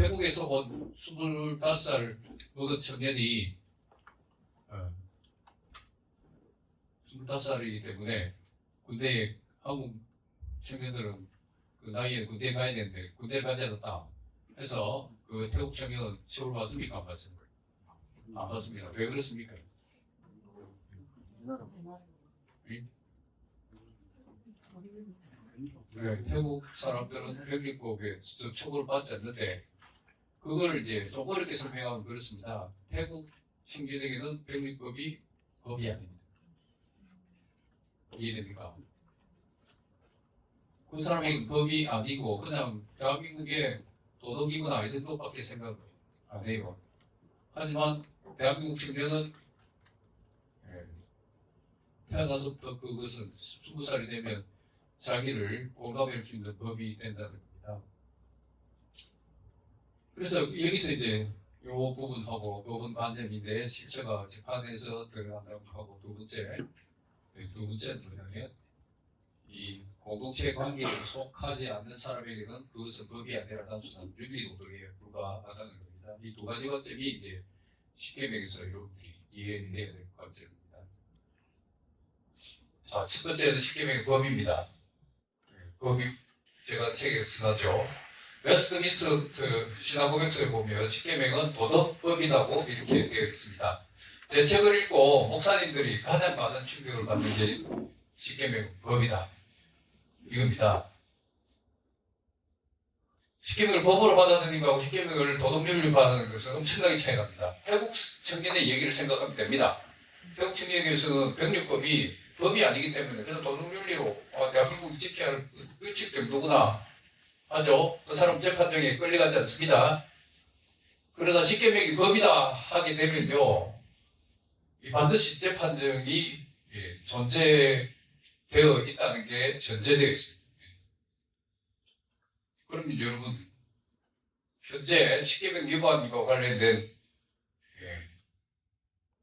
태국에서 온 25살 먹은 청년이 25살이기 때문에 군대에 한국 청년들은 그 나이에 군대에 가야 되는데 군대에 가지 않았다 해서 그 태국 청년은 처벌 받습니까? 안 받습니까? 안 받습니다. 왜 그렇습니까? 네, 태국 사람들은 병력법에 처벌을 받지 않는데 그걸 이제 좀 어렵게 설명하면 그렇습니다. 태국 청년에게는 병력법이 법이 아닙니다. 이해됩니까? 그 사람에게는 법이 아니고 그냥 대한민국의 도덕이거나 이 정도밖에 생각 안 해요. 하지만 대한민국 청년은 태어나서부터 그것은 20살이 되면 자기를 공감할 수 있는 법이 된다는 겁니다. 그래서 여기서 이제 요 부분하고 요 부분 관점인데 실체가 재판에서 들어간다고 하고 두 번째는 뭐냐면 이 공동체 관계에 속하지 않는 사람에게는 그것은 법이 아니라 단순한 윤리도덕에 불과하다는 겁니다. 이 두 가지 관점이 이제 십계명에서 여러분들이 이해해야 될 관점입니다. 자, 첫 번째는 십계명의 법입니다. 법이 제가 책에 써놨죠. 웨스트민스터 신화고백서에 보면 십계명은 도덕법이라고 이렇게 되어 있습니다. 제 책을 읽고 목사님들이 가장 많은 충격을 받는 게 십계명 법이다. 이겁니다. 십계명을 법으로 받아들이는 것하고 십계명을 도덕윤리로 받아들이는 것은 엄청나게 차이 납니다. 태국 청년의 얘기를 생각하면 됩니다. 태국 청년에게서는 병력법이 법이 아니기 때문에 그냥 도덕윤리로 대한민국이 지켜야 할 규칙 정도구나 하죠. 그 사람 재판정에 끌려가지 않습니다. 그러나 십계명이 법이다 하게 되면요, 반드시 재판정이 존재되어 있다는 게 전제되어 있습니다. 그러면 여러분, 현재 십계명 위반과 관련된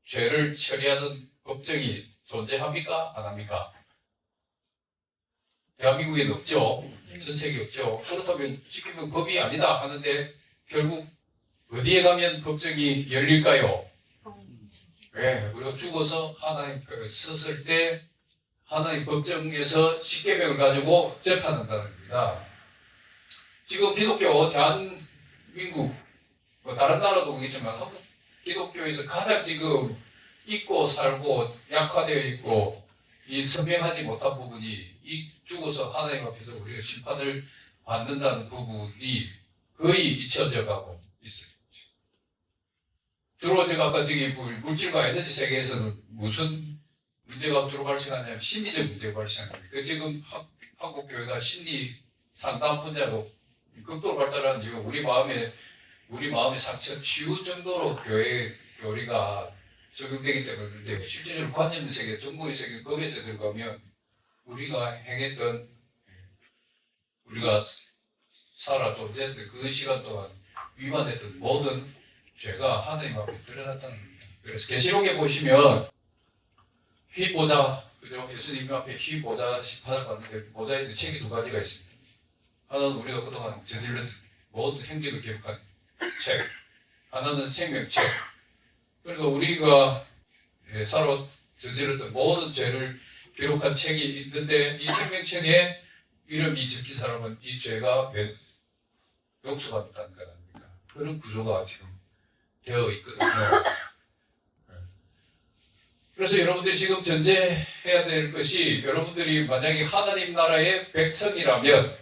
죄를 처리하는 법정이 존재합니까? 안 합니까? 대한민국에는 없죠. 전 세계에 없죠. 그렇다면 십계명 법이 아니다 하는데 결국 어디에 가면 법정이 열릴까요? 왜? 우리가 죽어서 하나님 벽에 섰을 때 하나님 법정에서 십계명을 가지고 재판한다는 겁니다. 지금 기독교 대한민국 다른 나라도 그렇지만 한국 기독교에서 가장 지금 잊고 살고 약화되어 있고 이 선명하지 못한 부분이 이 죽어서 하나님 앞에서 우리가 심판을 받는다는 부분이 거의 잊혀져 가고 있어요. 주로 제가 아까 저기 물질과 에너지 세계에서는 무슨 문제가 주로 발생하냐면 심리적 문제가 발생합니다. 지금 한국 교회가 심리 상담 분야로 극도로 발달한 이유 우리 마음의 상처 치유 정도로 교회 교리가 적용되기 때문인데 실제적으로 관념 세계, 정보의 세계, 법에서 들어가면 우리가 행했던 우리가 살아 존재했던 그 시간 동안 위반했던 모든 죄가 하나님 앞에 드러났다는 겁니다. 그래서 계시록에 보시면 휘보자, 그죠? 예수님 앞에 휘보자 심판을 받는데 보자에 책이 두 가지가 있습니다. 하나는 우리가 그동안 저질렀던 모든 행적을 기록한 책, 하나는 생명책. 그러니까 우리가 살아 저질렀던 모든 죄를 기록한 책이 있는데 이 생명책에 이름이 적힌 사람은 이 죄가 용서받았다는 것 아닙니까? 그런 구조가 지금 되어 있거든요. 그래서 여러분들이 지금 전제해야 될 것이 여러분들이 만약에 하나님 나라의 백성이라면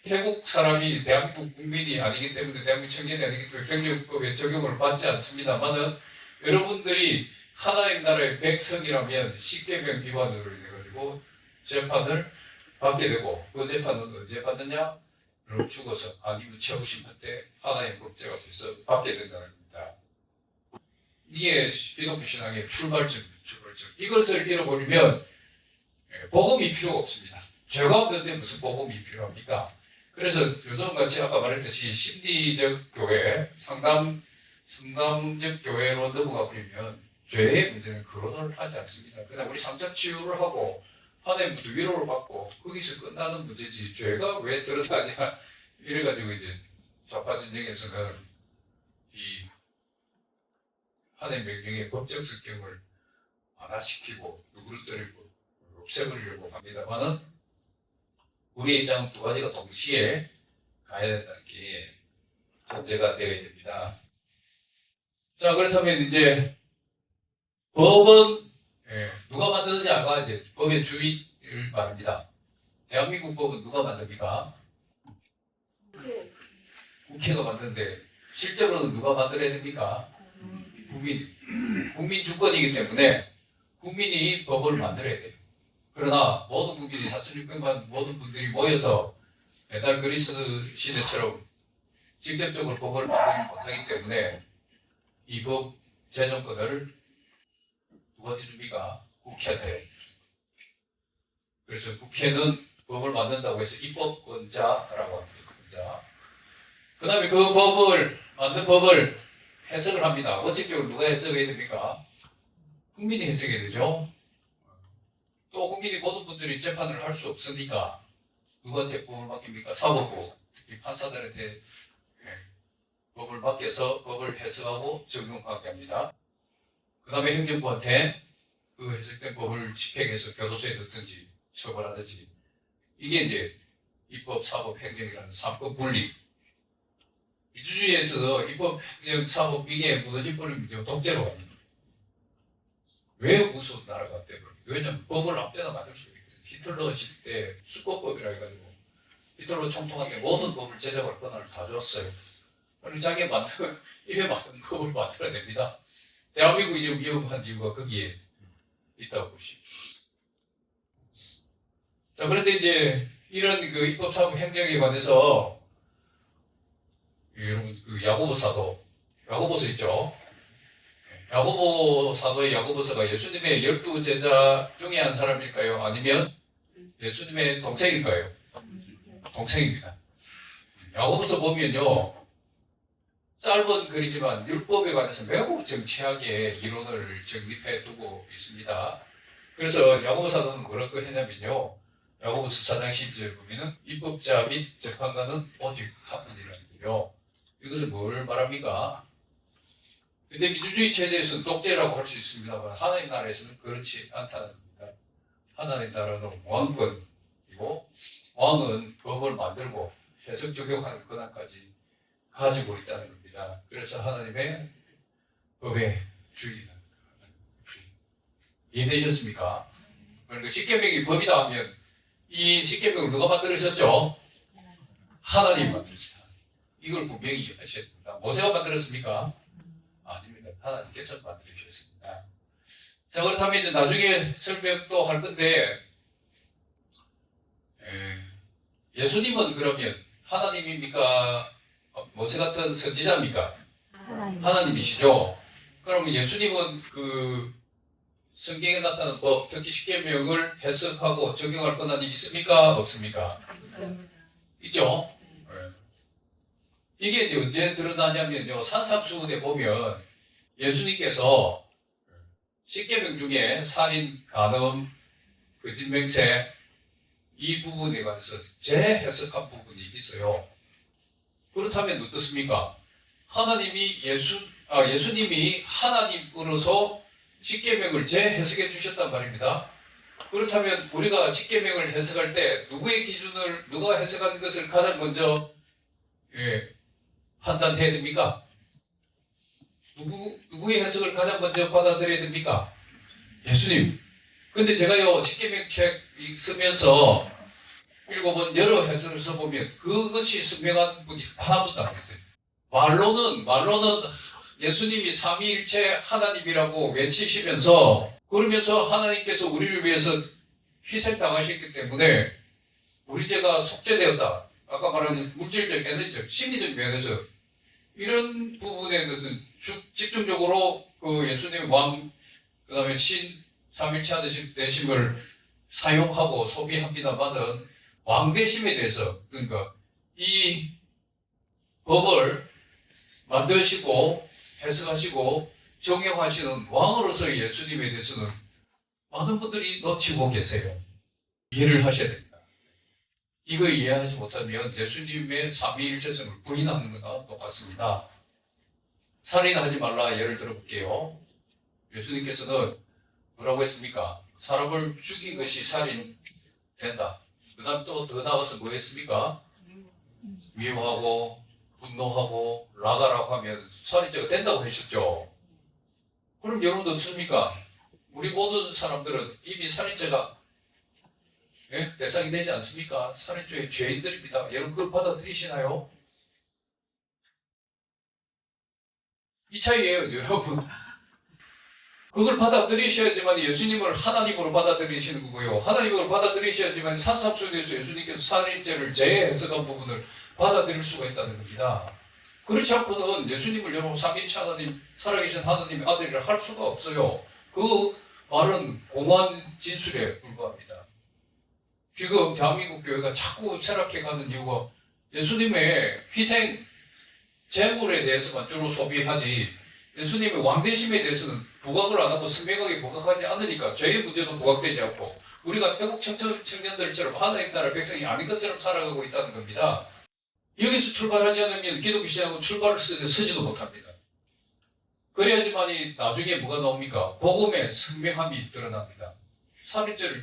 태국 사람이 대한민국 국민이 아니기 때문에 대한민국 청년이 아니기 때문에 병력법에 적용을 받지 않습니다만은 여러분들이 하나님 나라의 백성이라면 십계명 위반으로 인해 가지고 재판을 받게 되고 그 재판은 언제 받느냐? 여러분 죽어서 아니면 최후 심판 때 하나님 법정 앞에서 받게 된다는 겁니다. 이게 기독교 신앙의 출발점. 이것을 잃어버리면 복음이 필요가 없습니다. 죄가 없는데 무슨 복음이 필요합니까? 그래서 요즘같이 아까 말했듯이 심리적 교회, 상담적 교회로 넘어가 버리면 죄의 문제는 거론을 하지 않습니다. 그냥 우리 상처 치유를 하고 하나님부터 위로를 받고 거기서 끝나는 문제지 죄가 왜 드러나냐 이래가지고 이제 좌파 진영에서는 이 하나님의 명령의 법적 성격을 완화시키고 누그러뜨리고 없애버리려고 합니다만은 우리의 입장은 두 가지가 동시에 가야 된다는 게 전제가 되어야 됩니다. 자, 그렇다면 이제 법은 누가 만드는지 아까 이제 법의 주의를 말합니다. 대한민국 법은 누가 만듭니까? 국회가 만드는데 실제로는 누가 만들어야 됩니까? 국민 주권이기 때문에 국민이 법을 만들어야 돼요. 그러나 모든 국민이 4,600만 모든 분들이 모여서 옛날 그리스 시대처럼 직접적으로 법을 만들지 못하기 때문에 이 법 제정권을 누구한테 줍니까? 국회한테. 그래서 국회는 법을 만든다고 해서 입법권자라고 합니다. 그 다음에 그 법을 만든 법을 해석을 합니다. 원칙적으로 누가 해석해야 됩니까? 국민이 해석해야 되죠. 또 국민이 모든 분들이 재판을 할 수 없으니까 누구한테 법을 맡깁니까? 사법부, 특히 판사들한테 법을 맡겨서 법을 해석하고 적용하게 합니다. 그 다음에 행정부한테 그 해석된 법을 집행해서 교도소에 넣든지 처벌하든지, 이게 이제 입법, 사법, 행정이라는 3급 분리. 민주주의에서 입법, 행정, 사법 이게 무너져 버리면 독재로 갑니다. 왜 무서운 나라가 되버립니까? 왜냐하면 법을 아무 때나 만들 수 있거든요. 히틀러 시대 수권법이라 해가지고 히틀러 총통에게 모든 법을 제정할 권한을 다 줬어요. 그럼 자기가 입에 맞는 법을 만들어야 됩니다. 대한민국이 지금 위험한 이유가 거기에 있다고 보십시오. 자, 그런데 이제 이런 그 입법, 사법, 행정에 관해서 여러분 그 야고보 사도, 야고보서 있죠? 야고보 사도의 야고보서가 예수님의 12제자 중에 한 사람일까요? 아니면 예수님의 동생일까요? 동생입니다. 야고보서 보면요, 짧은 글이지만 율법에 관해서 매우 정치하게 이론을 정립해 두고 있습니다. 그래서 야고보 사도는 뭐라고 했냐면요, 야고보서 4장 12절에 보면은 입법자 및 재판관은 오직 한 분이라는 거예요. 이것은 뭘 말합니까? 근데 민주주의 체제에서는 독재라고 할 수 있습니다만 하나님 나라에서는 그렇지 않다는 겁니다. 하나님 나라는 왕권이고 왕은 법을 만들고 해석 적용하는 권한까지 가지고 있다는 겁니다. 그래서 하나님의 법의 주의다. 이해되셨습니까? 그러니까 십계명이 법이다 하면 이 십계명을 누가 만들으셨죠? 하나님 만들었습니다. 이걸 분명히 이해하셔야 됩니다. 모세가 만들었습니까? 아닙니다. 하나님께서 만들어주셨습니다. 자, 그렇다면 이제 나중에 설명도 할 건데, 예수님은 그러면 하나님입니까? 모세 같은 선지자입니까? 하나님이시죠. 그러면 예수님은 그 성경에 나타난 법, 특히 십계명을 해석하고 적용할 권한이 있습니까? 없습니까? 있죠. 이게 이제 언제 드러나냐면요, 산상수훈에 보면 예수님께서 십계명 중에 살인, 간음, 거짓맹세 이 부분에 관해서 재해석한 부분이 있어요. 그렇다면 어떻습니까? 예수님이 하나님으로서 십계명을 재해석해 주셨단 말입니다. 그렇다면 우리가 십계명을 해석할 때 누구의 기준을, 누가 해석한 것을 가장 먼저 판단해야 됩니까? 누구의 해석을 가장 먼저 받아들여야 됩니까? 예수님. 근데 제가요, 십계명 책 쓰면서 읽어본 여러 해석을 써보면 그것이 선명한 분이 하나도 안 있어요. 말로는 예수님이 삼위일체 하나님이라고 외치시면서, 그러면서 하나님께서 우리를 위해서 희생당하셨기 때문에 우리 죄가 속죄되었다. 아까 말한 물질적, 에너지적, 심리적 면에서 이런 부분에 대해서는 집중적으로 그 예수님의 왕, 그 다음에 신, 삼일체 되심을 사용하고 소비합니다만은 왕되심에 대해서, 그러니까 이 법을 만드시고 해석하시고 적용하시는 왕으로서의 예수님에 대해서는 많은 분들이 놓치고 계세요. 이해를 하셔야 됩니다. 이거 이해하지 못하면 예수님의 삼위일체성을 부인하는 거나 똑같습니다. 살인하지 말라 예를 들어볼게요. 예수님께서는 뭐라고 했습니까? 사람을 죽인 것이 살인된다. 그 다음 또 더 나아가서 뭐 했습니까? 미워하고 분노하고 나가라고 하면 살인죄가 된다고 하셨죠. 그럼 여러분도 어떻습니까? 우리 모든 사람들은 이미 살인죄가 대상이 되지 않습니까? 살인죄의 죄인들입니다. 여러분 그걸 받아들이시나요? 이 차이예요, 여러분. 그걸 받아들이셔야지만 예수님을 하나님으로 받아들이시는 거고요. 하나님으로 받아들이셔야지만 산상수훈에서 예수님께서 살인죄를 제해석한 부분을 받아들일 수가 있다는 겁니다. 그렇지 않고는 예수님을 여러분 삼위일체 하나님, 살아계신 하나님의 아들이라 할 수가 없어요. 그 말은 공허한 진술에 불과합니다. 지금 대한민국 교회가 자꾸 쇠락해가는 이유가 예수님의 희생 재물에 대해서만 주로 소비하지 예수님의 왕대심에 대해서는 부각을 안 하고 선명하게 부각하지 않으니까 죄의 문제도 부각되지 않고 우리가 태국 청년들처럼 하나님 나라 백성이 아닌 것처럼 살아가고 있다는 겁니다. 여기서 출발하지 않으면 기독교 신앙은 출발을 서지도 못합니다. 그래야지만이 나중에 뭐가 나옵니까? 복음의 선명함이 드러납니다. 살인죄를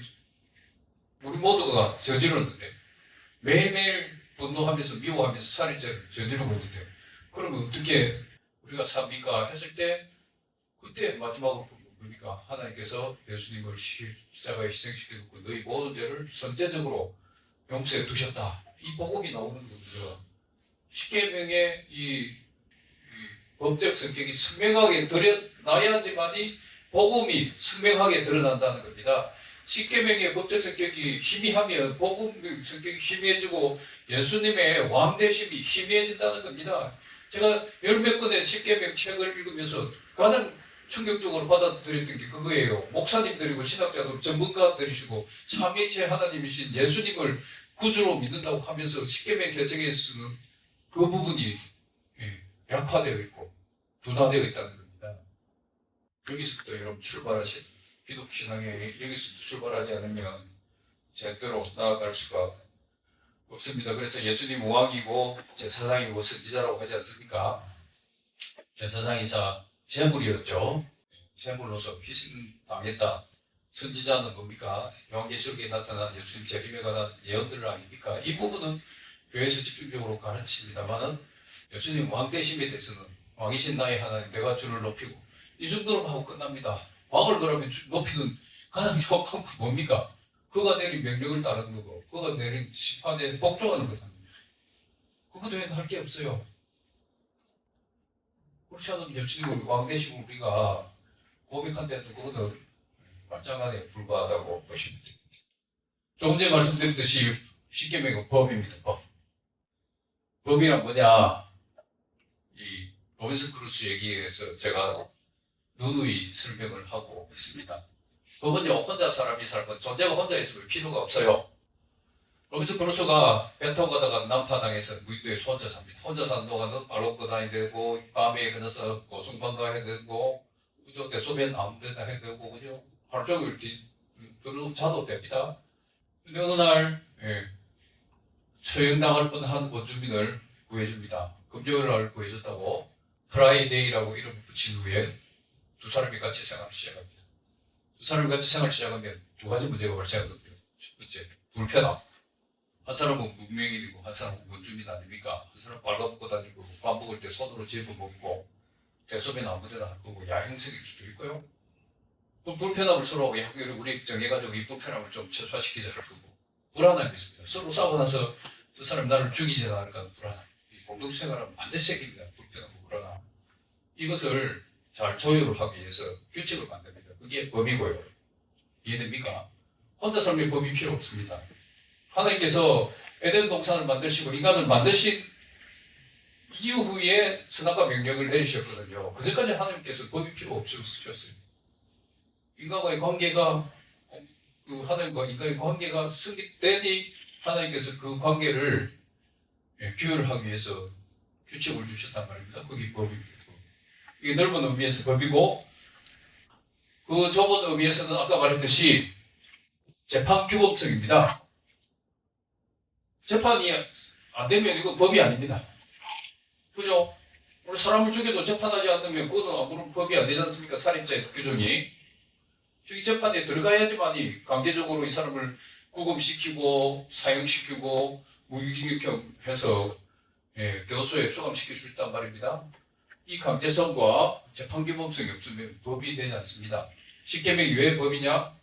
우리 모두가 저질렀는데 매일매일 분노하면서 미워하면서 살인죄를 저지르고 있는데 그러면 어떻게 우리가 삽니까? 했을 때 그때 마지막으로 뭡니까? 하나님께서 예수님을 십자가에 희생시켜놓고 너희 모든 죄를 선제적으로 용서해 두셨다. 이 복음이 나오는 거거든요. 십계명의 이 법적 성격이 선명하게 드러나야지만이 복음이 선명하게 드러난다는 겁니다. 십계명의 법적 성격이 희미하면 복음 성격이 희미해지고 예수님의 왕대심이 희미해진다는 겁니다. 제가 열몇 권의 십계명 책을 읽으면서 가장 충격적으로 받아들였던 게 그거예요. 목사님들이고 신학자들 전문가들이시고 삼위일체 하나님이신 예수님을 구주로 믿는다고 하면서 십계명 해석에서는 그 부분이 약화되어 있고 둔화되어 있다는 겁니다. 여기서부터 여러분 출발하신 기독신앙에 여기서부터 출발하지 않으면 제대로 나아갈 수가 없습니다. 그래서 예수님 왕이고 제사장이고 선지자라고 하지 않습니까? 제사장이자 제물이었죠. 제물로서 희생당했다. 선지자는 뭡니까? 요한계시록에 나타난 예수님 재림에 관한 예언들 아닙니까? 이 부분은 교회에서 집중적으로 가르칩니다만은 예수님 왕되심에 대해서는 왕이신 나의 하나님 내가 주를 높이고 이 정도로 하고 끝납니다. 왕을 그러면 높이는 가장 좋은 방법이 뭡니까? 그가 내린 명령을 따르는 거고 그가 내린 심판에 복종하는 거다. 그것 외에는 할 게 없어요. 그렇지 않으면 예수님을 왕되시고 우리가 고백한데도 그거는 말장난에 불과하다고 보시면 됩니다. 조금 전에 말씀드렸듯이 십계명은 법입니다. 법이란 뭐냐? 이 로빈슨 크루소 얘기에서 제가 누누이 설명을 하고 있습니다. 법은요, 혼자 사람이 살면 존재가 혼자 있으면 필요가 없어요. 로빈슨 크루소가 배 타고 가다가 난파당해서 무인도에서 혼자 삽니다. 혼자 사는 동안은 발로 다녀야 되고 밤에 일어나서 고승방가 해야 되고 그죠? 대소변 아무 데나 해야 되고 그죠? 하루 종일 자도 됩니다. 근데 어느 날 처형당할 뻔한 원주민을 구해줍니다. 금요일 날 구해줬다고 프라이데이라고 이름 붙인 후에 두 사람이 같이 생활을 시작합니다. 두 사람이 같이 생활을 시작하면 두 가지 문제가 발생합니다. 첫 번째, 불편함. 한 사람은 문명인이고 한 사람은 원주민 아닙니까? 한 사람은 빨가벗고 다니고 밥 먹을 때 손으로 집어먹고 대소변 아무 데나 할 거고 야행성일 수도 있고요. 그 불편함을 서로 우리 정해가지고 이 불편함을 좀 최소화시키자 할 거고 불안함이 있습니다. 서로 싸우고 나서 저 사람이 나를 죽이지 않을까 불안함. 공동생활은 반드시 생깁니다. 불편하고 불안함. 이것을 잘 조율을 하기 위해서 규칙을 만듭니다. 그게 법이고요. 이해됩니까? 혼자 삶의 법이 필요 없습니다. 하나님께서 에덴 동산을 만드시고 인간을 만드신 이후에 선악과 명령을 내리셨거든요. 그전까지 하나님께서 법이 필요 없으셨어요. 인간과의 관계가 하나님과 인간의 관계가 성립되니 하나님께서 그 관계를 규율하기 위해서 규칙을 주셨단 말입니다. 그게 법입니다. 이게 넓은 의미에서 법이고 그 좁은 의미에서는 아까 말했듯이 재판규범성입니다. 재판이 안 되면 이거 법이 아닙니다. 그죠? 우리 사람을 죽여도 재판하지 않으면 그거는 아무런 법이 안 되지 않습니까? 살인죄 규정이. 이 재판에 들어가야지만이 강제적으로 이 사람을 구금시키고 사형시키고 무기징역해서 교도소에 수감시킬 수 있단 말입니다. 이 강제성과 재판기범성이 없으면 법이 되지 않습니다. 십계명이 왜 법이냐?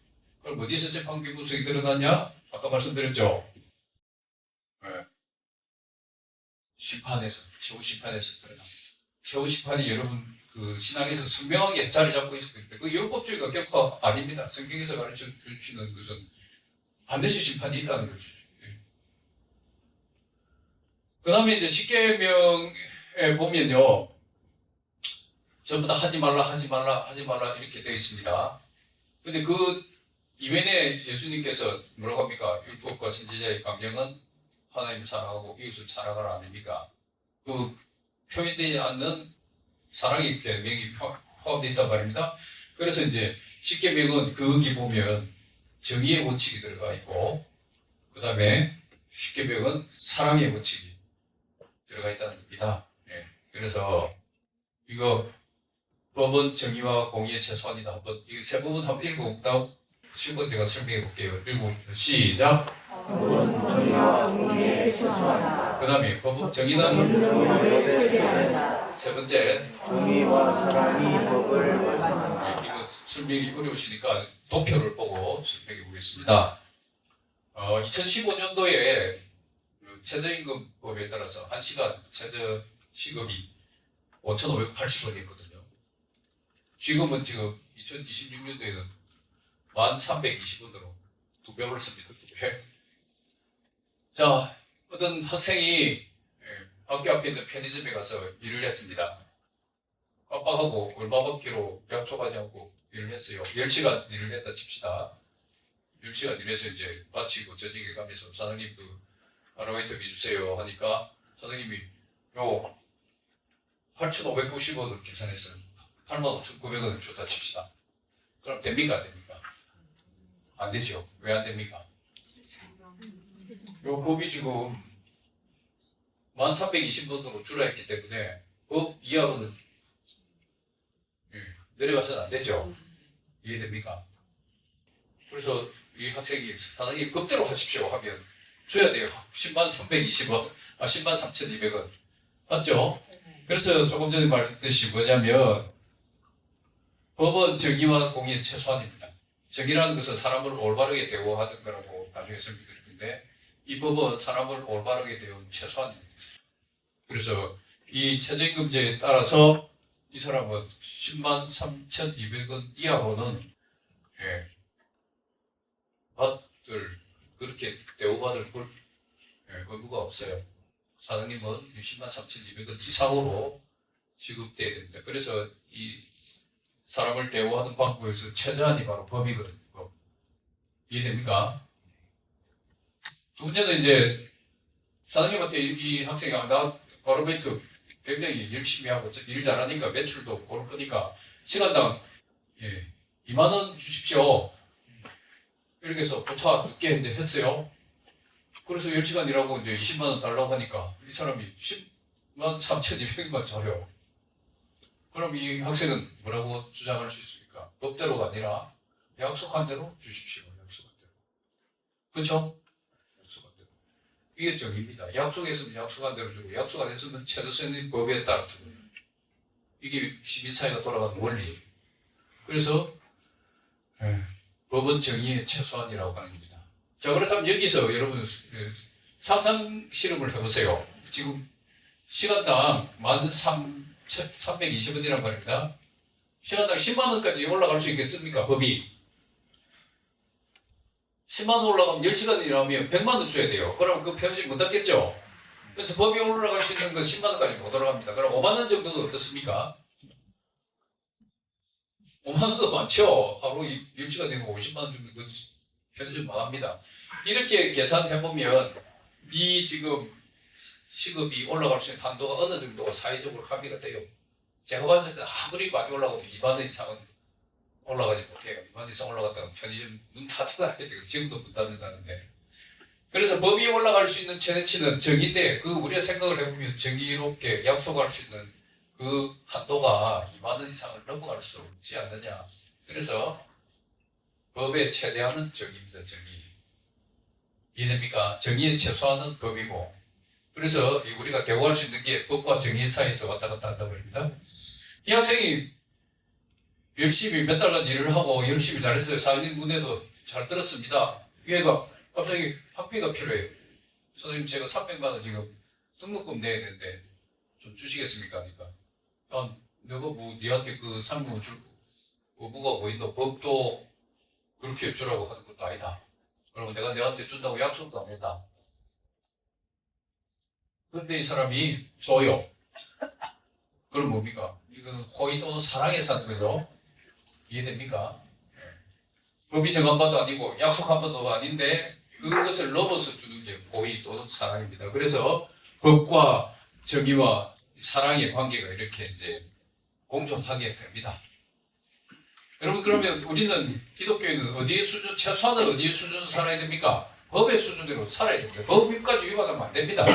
그럼 어디서 재판기범성이 드러났냐? 아까 말씀드렸죠. 심판에서, 최후 심판에서 드러납니다. 최후 심판이 여러분 그 신앙에서 선명하게 자리 잡고 있습니다. 그 율법주의가 결코 아닙니다. 성경에서 가르쳐 주시는 것은 반드시 심판이 있다는 것이죠. 그 다음에 이제 십계명에 보면요, 전부 다 하지 말라, 하지 말라, 하지 말라 이렇게 되어 있습니다. 근데 그 이면에 예수님께서 뭐라고 합니까? 율법과 선지자의 강령은 하나님을 사랑하고 이웃을 사랑하라 아닙니까? 그 표현되지 않는 사랑의 계명이 포함되어 있단 말입니다. 그래서 이제 십계명은 거기 보면 정의의 원칙이 들어가 있고, 그 다음에 십계명은 사랑의 원칙이 들어가 있다는 겁니다. 그래서 이거 법은 정의와 공의의 최소한이다. 한번 이 세 부분 한번 읽어볼까요? 10번 제가 설명해 볼게요. 읽어볼게요. 시작. 법은 정의와 공의의 최소한이다. 그 다음에 법은 정의는 정의를 실현한다. 세 번째. 정의와 사랑이 법을 완성한다. 이거 설명이 어려우시니까 도표를 보고 설명해 보겠습니다. 2015년도에 최저임금법에 따라서 1시간 최저 시급이 5,580원이었거든요. 지금은 2026년도에는 1,320원으로 2배 올랐습니다. 2배. 자, 어떤 학생이 학교 앞에 있는 편의점에 가서 일을 했습니다. 깜빡하고 얼마 받기로 약속하지 않고 일을 했어요. 10시간 일을 했다 칩시다. 10시간 일해서 이제 마치고 저녁에 가면서 사장님 그 아르바이트비 주세요 하니까 사장님이 요 8,590원을 계산해서 85,900원을 줬다 칩시다. 그럼 됩니까? 안 됩니까? 안 되죠. 왜 안 됩니까? 요 법이 지금 1,320원으로 줄어 있기 때문에 법 이하로는 내려가서는 안 되죠. 이해됩니까? 그래서 이 학생이 사장님 법대로 하십시오 하면 줘야 돼요. 10320원, 103,200원. 맞죠? 그래서 조금 전에 말했듯이 뭐냐면 법은 정의와 공의의 최소한입니다. 정의라는 것은 사람을 올바르게 대우하는 거라고 나중에 설명드릴 텐데 이 법은 사람을 올바르게 대우는 최소한입니다. 그래서 이 최저임금제에 따라서 이 사람은 103,200원 이하로는 받을 그렇게 대우받을 의무가 없어요. 사장님은 103,200원 이상으로 지급돼야 됩니다. 그래서 이 사람을 대우하는 방법에서 최저한이 바로 법이거든요. 법. 이해됩니까? 두 번째는 이제 사장님한테 이 학생이 나 아르바이트 굉장히 열심히 하고 일 잘하니까 매출도 오를 거니까 시간당 2만 원 주십시오. 이렇게 해서 좋다 줄게 이제 했어요. 그래서 10시간 일하고 이제 20만 원 달라고 하니까 이 사람이 10만 3,200만 줘요. 그럼 이 학생은 뭐라고 주장할 수 있습니까? 법대로가 아니라 약속한 대로 주십시오. 약속한 대로. 그렇죠? 약속한 대로. 이게 정의입니다. 약속했으면 약속한 대로 주고 약속 안 했으면 최저선의 법에 따라 주고요. 이게 시민사회가 돌아가는 원리예요. 그래서 법은 정의의 최소한이라고 하는 겁니다. 자, 그렇다면 여기서 여러분 상상 실험을 해보세요. 지금 시간당 13,320원이란 말입니다. 시간당 10만 원까지 올라갈 수 있겠습니까? 법이 10만 원 올라가면 10시간 일하면 100만 원 줘야 돼요. 그럼 그 편의점 못 닫겠죠? 그래서 법이 올라갈 수 있는 건 10만 원까지 못 올라갑니다. 그럼 5만 원 정도는 어떻습니까? 5만 원도 많죠. 하루 10시간 되면 50만 원 정도 편의점 망합니다. 이렇게 계산해보면 이 지금 시급이 올라갈 수 있는 한도가 어느 정도가 사회적으로 합의가 돼요. 제가 봤을 때 아무리 많이 올라가도 2만 원 이상은 올라가지 못해요. 2만 원 이상 올라갔다가 편의점 문 닫아야 돼요. 지금도 문 닫는다는데. 그래서 법이 올라갈 수 있는 최대치는 정의인데 그 우리가 생각을 해보면 정의롭게 약속할 수 있는 그 한도가 2만 원 이상을 넘어갈 수 없지 않느냐. 그래서 법의 최대한은 정의입니다. 정의. 이해됩니까? 정의의 최소한은 법이고. 그래서 우리가 대화할 수 있는 게 법과 정의 사이에서 왔다 갔다 한다 말입니다. 이 학생이 열심히 몇 달간 일을 하고 열심히 잘했어요. 사장님 문에도 잘 들었습니다. 얘가 갑자기 학비가 필요해요. 선생님 제가 300만 원 지금 등록금 내야 되는데 좀 주시겠습니까? 하니까 내가 뭐 니한테 그 상금을 줄 의무가 뭐 있노? 법도 그렇게 주라고 하는 것도 아니다. 그러면 내가 너한테 준다고 약속도 안 했다. 근데 이 사람이 줘요. 그럼 뭡니까? 이건 호의 또는 사랑에서 하는 거죠. 이해됩니까? 법이 정한 바도 아니고 약속한 바도 아닌데 그것을 넘어서 주는 게 호의 또는 사랑입니다. 그래서 법과 정의와 사랑의 관계가 이렇게 이제 공존하게 됩니다. 여러분 그러면 우리는 기독교인은 어디의 수준, 최소한은 어디의 수준으로 살아야 됩니까? 법의 수준으로 살아야 됩니다. 법까지 위반하면 안 됩니다.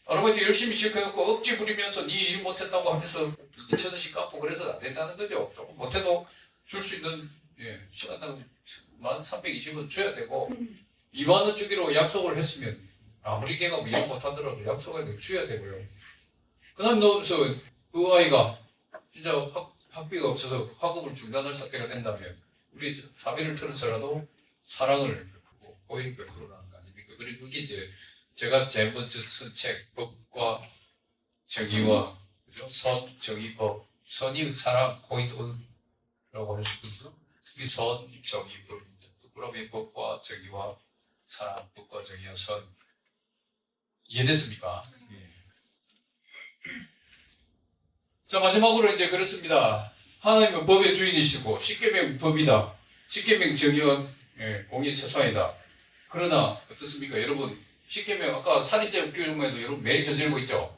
아르바이트 열심히 시켜놓고 억지 부리면서 네 일 못했다고 하면서 2,000원씩 깎고 그래서 안 된다는 거죠. 조금 못해도 줄 수 있는 시간당 1,320원 줘야 되고 2만 원 주기로 약속을 했으면 아무리 걔가 뭐 일 못하더라도 약속을 줘야 되고요. 그 다음 넣으면서 그 아이가 진짜 학비가 없어서 학업을 중단할 사태가 된다면 우리 사비를 틀어서라도 사랑을 베푸고 호의를 베풀어라는 거 아닙니까? 그리고 그게 이제 제가 제일 먼저 쓴 책 법과 정의와 그죠? 선, 정의, 법 선이 사랑, 호의, 돈이라고 할 수 있거든요. 그게 선, 정의, 법입니다. 그러면 법과 정의와 사랑, 법과 정의와 선 이해됐습니까? 예. 자 마지막으로 이제 그렇습니다. 하나님은 법의 주인이시고 십계명 법이다. 십계명 정의와 공의 최소한이다. 그러나 어떻습니까? 여러분 십계명 아까 살인죄 규정에도 여러분 매일 저지르고 있죠.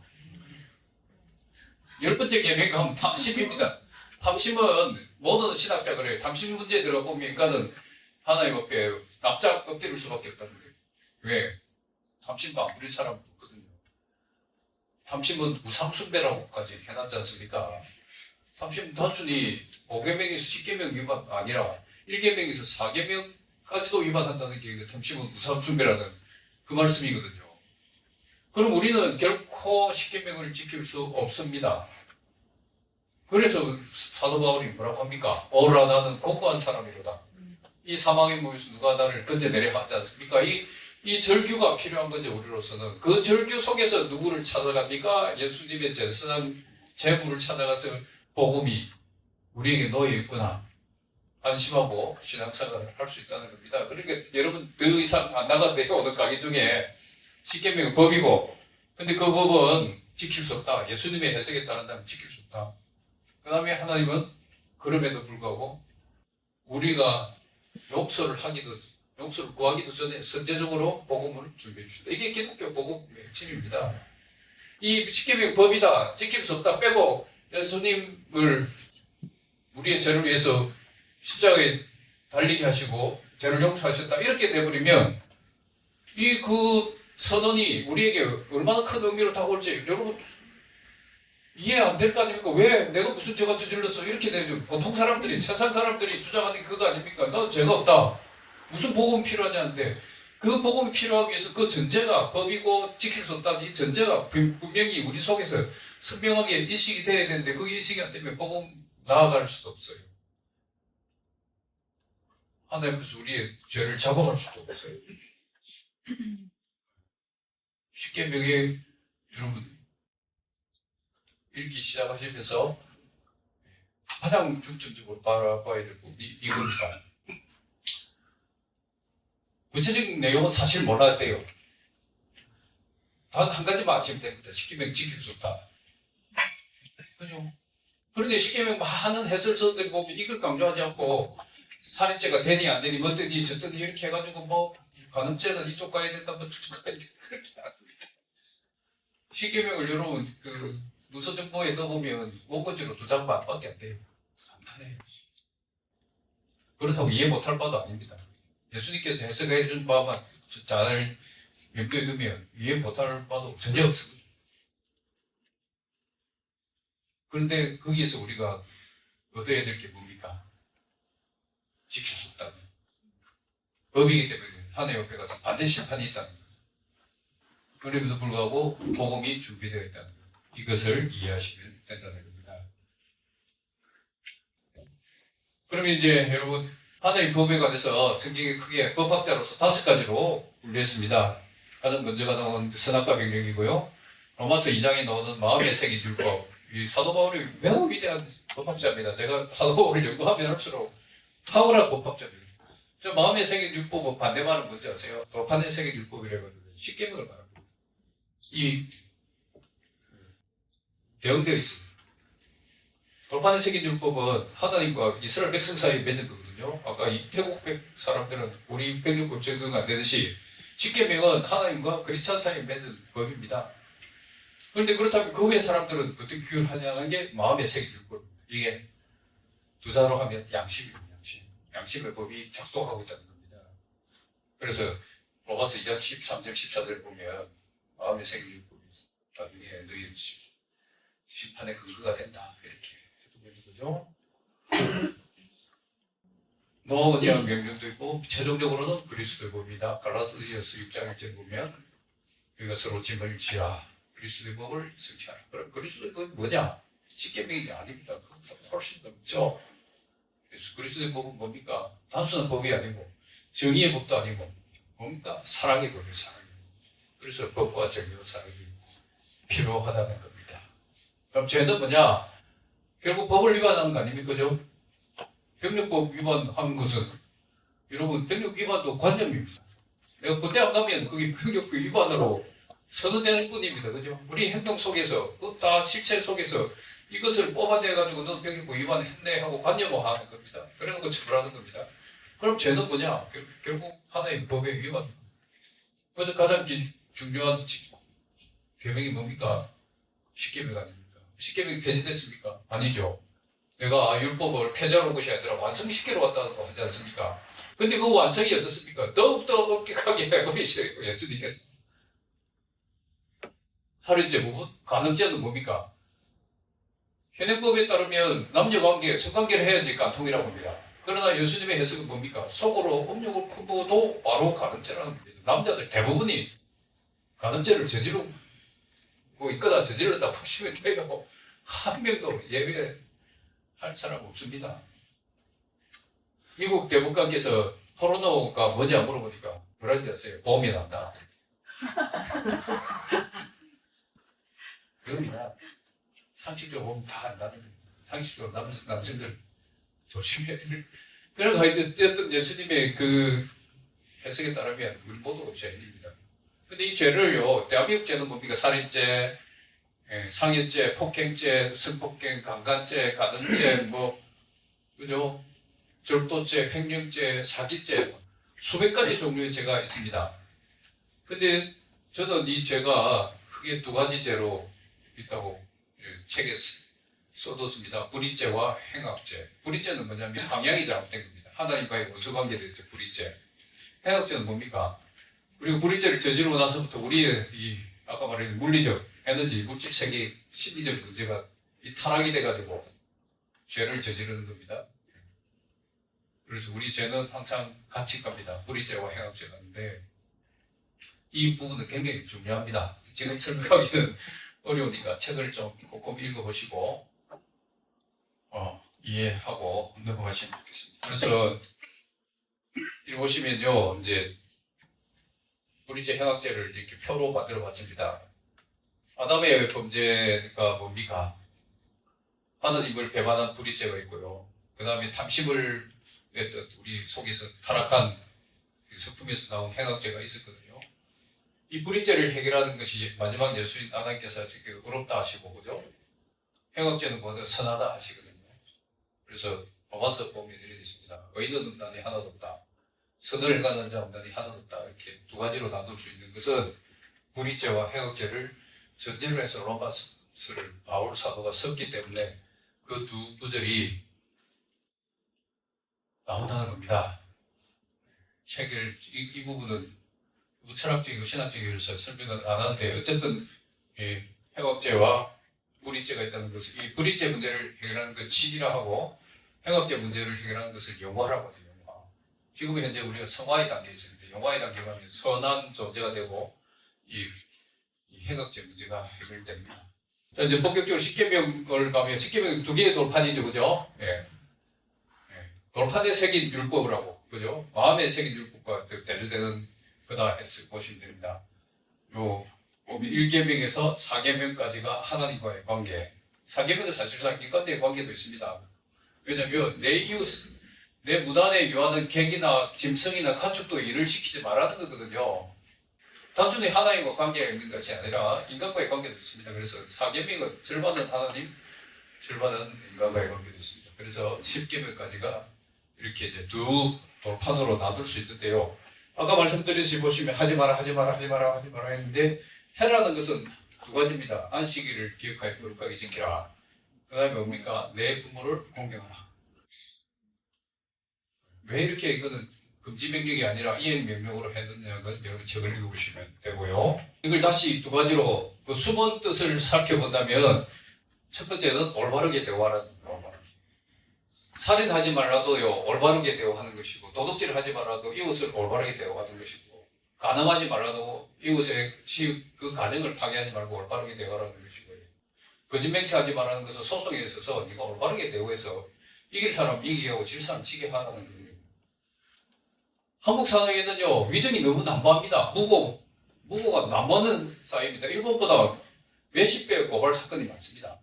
10번째 계명이 하면 탐심입니다. 탐심은 모든 신학자 그래요. 탐심 문제에 들어보면 인간은 하나님 앞에 납작 엎드릴 수밖에 없다는 거예요. 왜? 탐심도 안 부린 사람 없거든요. 탐심은 우상숭배라고까지 해놨지 않습니까? 탐심은 단순히 5계명에서 10계명 위반 아니라 1계명에서 4계명까지도 위반한다는 게 탐심은 우상숭배라는 그 말씀이거든요. 그럼 우리는 결코 10계명을 지킬 수 없습니다. 그래서 사도 바울이 뭐라고 합니까? 오라 나는 공부한 사람이로다. 이 사망의 몸에서 누가 나를 건져내려 하지 않습니까? 이 절규가 필요한 거죠. 우리로서는. 그 절규 속에서 누구를 찾아갑니까? 예수님의 제사장 제물을 찾아가서 복음이 우리에게 놓여 있구나. 안심하고 신앙생활을 할 수 있다는 겁니다. 그러니까 여러분 더 이상 안 나가도 돼요. 오늘 강의 중에 십계명은 법이고 근데 그 법은 지킬 수 없다. 예수님의 해석에 따른다면 지킬 수 없다. 그 다음에 하나님은 그럼에도 불구하고 우리가 용서를 구하기도 전에 선제적으로 복음을 준비해 주신다. 이게 기독교 복음의 핵심입니다. 이 십계명 법이다. 지킬 수 없다. 빼고 예수님을 우리의 죄를 위해서 십자가에 달리게 하시고 죄를 용서하셨다. 이렇게 돼버리면 그 선언이 우리에게 얼마나 큰 의미를 다가올지 여러분 이해 안 될 거 아닙니까? 왜 내가 무슨 죄가 저질렀어? 이렇게 되죠. 보통 사람들이 세상 사람들이 주장하는 게 그거 아닙니까? 너 죄가 없다. 무슨 복음이 필요하냐는데 그 복음이 필요하기 위해서 그 전제가 법이고 지킬 수 없다는 이 전제가 분명히 우리 속에서 선명하게 인식이 돼야 되는데 그 인식이 안 되면 복음 나아갈 수도 없어요. 하나님께서 우리의 죄를 잡아갈 수도 없어요. 십계명에 여러분 읽기 시작하시면서 가장 중점적으로 바라봐야 될 부분이 이겁니다. 구체적인 내용은 사실 몰라도 돼요. 단 한 가지만 아시면 됩니다. 십계명 지킬 수 없다. 그죠? 그런데 십계명 많은 해설서들이 보면 이걸 강조하지 않고 살인죄가 되니 안 되니 뭐 되니 저 되니 이렇게 해가지고 뭐 간음죄는 이쪽 가야 된다 뭐 저쪽 가야 된다 그렇게 안 합니다. 십계명을 여러분 문서정보에 넣어보면 원고지로 2장밖에 안 돼요. 간단해요. 그렇다고 이해 못할 바도 아닙니다. 예수님께서 해석해 준 바만 잘 연구해 두면 이해 못할 바도 전혀 없습니다. 그런데 거기에서 우리가 얻어야 될 게 뭡니까? 지킬 수 없다는 법이기 때문에 하나님 옆에 가서 반드시 심판이 있다는 거예요. 그럼에도 불구하고 복음이 준비되어 있다는 거예요. 이것을 이해하시면 된다는 겁니다. 그러면 이제 여러분 하나님 법에 관해서 성경이 크게 법학자로서 5가지로 분류했습니다. 가장 먼저가 나온 선악과 명령이고요. 로마서 2장에 나오는 마음의 새긴 율법. 이 사도 바울이 매우 위대한 법학자입니다. 제가 사도 바울을 연구하면 할수록 탁월한 법학자입니다. 저 마음의 새긴 율법은 반대말은 뭔지 아세요? 돌판의 새긴 율법이라고 하는데 십계명을 말합니다. 이 대응되어 있습니다. 돌판의 새긴 율법은 하나님과 이스라엘 백성 사이에 맺은 거거든요. 아까 이 태국 사람들은 우리 백율법 적용 안 되듯이 십계명은 하나님과 그리스도 사이에 맺은 법입니다. 그런데 그렇다면 그 외 사람들은 어떻게 규율하냐는 게 마음의 새긴 율법입니다. 이게 두 자로 하면 양심입니다. 양심의 법이 작동하고 있다는 겁니다. 그래서 로마서 2장 13절 14절 보면 마음의 새긴 율법이 나중에 너희 심판의 근거가 된다 이렇게 해두고 있는 거죠. 노아 언약의 명령도 있고 최종적으로는 그리스도의 법이다. 갈라디아서 6장 1절 보면 우리가 서로 짐을 지라 그리스도의 법을 성취하라. 그럼 그리스도의 법이 뭐냐? 십계명이 아닙니다. 그것보다 훨씬 넘죠. 그래서 그리스도의 법은 뭡니까? 단순한 법이 아니고 정의의 법도 아니고 뭡니까? 사랑의 법이에요. 사랑의 법. 그래서 법과 정의와 사랑이 필요하다는 겁니다. 그럼 죄는 뭐냐? 결국 법을 위반하는 거 아닙니까? 그죠? 병력법 위반하는 것은 여러분 병력 위반도 관념입니다. 내가 군대 안 가면 그게 병력법 위반으로 선언되는 뿐입니다. 그죠? 우리 행동 속에서 다 실체 속에서 이것을 뽑아내가지고 너는 병력법 위반했네 하고 관념화하는 겁니다. 그래놓고 처벌하는 겁니다. 그럼 죄는 뭐냐? 결국 하나의 법의 위반. 그래서 가장 중요한 계명이 뭡니까? 십계명 아닙니까? 십계명이 폐지됐습니까? 아니죠. 내가 율법을 폐지하는 것이 아니라 완성시키러 왔다고 하지 않습니까? 근데 그 완성이 어떻습니까? 더욱더 엄격하게 해버리셔야 예수님께서. 살인죄 부분, 간음죄는 뭡니까? 현행법에 따르면 남녀관계, 성관계를 해야지 간통이라고 합니다. 그러나 예수님의 해석은 뭡니까? 속으로 음욕을 품어도 바로 간음죄라는 겁니다. 남자들 대부분이 간음죄를 저지르고 있거나 저질렀다 푸시면 돼요. 한 명도 예외할 사람 없습니다. 미국 대법관께서 포르노가 뭔지 안 물어보니까 뭐라는지 아세요? 보험이 난다. 그럽니다. 상식적으로 보면 다 안다는 겁니다. 상식적으로 남성들 조심해야 될. 그런 어쨌든 예수님의 그 해석에 따르면 우리 모두가 죄인입니다. 근데 이 죄를요, 대한민국 죄는 뭡니까? 살인죄, 상해죄, 폭행죄, 성폭행, 강간죄, 가등죄, 그죠? 절도죄, 횡령죄, 사기죄, 수백 가지 종류의 죄가 있습니다. 근데 저는 이 죄가 크게 2가지 죄로 있다고 책에 써뒀습니다. 불의죄와 행악죄. 불의죄는 뭐냐면 방향이 잘못된 겁니다. 하나님과의 원수관계에 대해서 불의죄. 행악죄는 뭡니까? 우리가 불의죄를 저지르고 나서부터 우리의 아까 말한 물리적, 에너지, 물질 세계, 심리적 문제가 타락이 돼가지고 죄를 저지르는 겁니다. 그래서 우리 죄는 항상 같이 갑니다. 불의죄와 행악죄가 있는데 이 부분은 굉장히 중요합니다. 지금 설명하기는 어려우니까 책을 좀 꼼꼼히 읽어보시고 이해하고 넘어가시면 좋겠습니다. 그래서 읽어보시면요, 이제 불의죄, 행악죄를 이렇게 표로 만들어봤습니다. 아담의 범죄가 뭡니까? 하나님을 배반한 불의죄가 있고요. 그 다음에 탐심을 냈던 우리 속에서 타락한 성품에서 나온 행악죄가 있었거든요. 이 불의죄를 해결하는 것이 마지막 예수님 하나님께서 어렵다 하시고, 그죠? 행악죄는 뭐든 선하다 하시거든요. 그래서 로마서 보면 이렇게 되십니다. 의인은 없나니 하나도 없다. 선을 행하는 자 없나니 하나도 없다. 이렇게 2가지로 나눌 수 있는 것은 불의죄와 행악죄를 전제로 해서 로마서를 바울 사도가 썼기 때문에 그 2구절이 나온다는 겁니다. 책을 이 부분은 철학적이고 신학적이어서 설명은 안 하는데 어쨌든 행악죄와 불이죄가 있다는 것을, 이 불이죄 문제를 해결하는 것 치기라 하고 행악죄 문제를 해결하는 것을 영화라고 하죠. 영화. 지금 현재 우리가 성화의 단계에 있습니다. 영화의 단계가 하면 선한 존재가 되고 이 행악죄 문제가 해결됩니다. 자, 이제 본격적으로 십계명을 가면 십계명 두 개의 돌판이죠, 그죠? 예. 돌판에 새긴 율법을 하고, 그죠? 마음에 새긴 율법과 대조되는 거다 해서 보시면 됩니다. 요 1계명에서 4계명까지가 하나님과의 관계. 4계명은 사실상 인간과의 관계도 있습니다. 왜냐하면 내 이웃, 내 문 안에 유하는 객이나 짐승이나 가축도 일을 시키지 말라는 거거든요. 단순히 하나님과 관계가 있는 것이 아니라 인간과의 관계도 있습니다. 그래서 4계명은 절반은 하나님, 절반은 인간과의 관계도 있습니다. 그래서 10계명까지가 이렇게 이제 두 돌판으로 나눌 수 있는데요. 아까 말씀드렸듯이 보시면 하지 마라 했는데 해라는 것은 두 가지입니다. 안식일을 기억하여 거룩하게 지키라. 그 다음에 뭡니까? 내 부모를 공경하라. 왜 이렇게 이거는 금지 명령이 아니라 이행 명령으로 했느냐는 여러분 책을 읽어보시면 되고요. 이걸 다시 두 가지로 그 숨은 뜻을 살펴본다면 첫 번째는 올바르게 대화라는 거예요. 살인하지 말라도요 올바르게 대화하는 것이고, 도둑질 하지 말라도 이웃을 올바르게 대화하는 것이고, 간음하지 말라도 이웃의 그 가정을 파괴하지 말고 올바르게 대화하는 것이고요. 거짓 맹세하지 말라는 것은 소송에 있어서 네가 올바르게 대화해서 이길 사람 이기게 하고 질 사람 지게 하라는 거예요. 한국 사회에는요 위정이 너무 난무합니다. 무고가 난무하는 사회입니다. 일본보다 몇십 배의 고발 사건이 많습니다.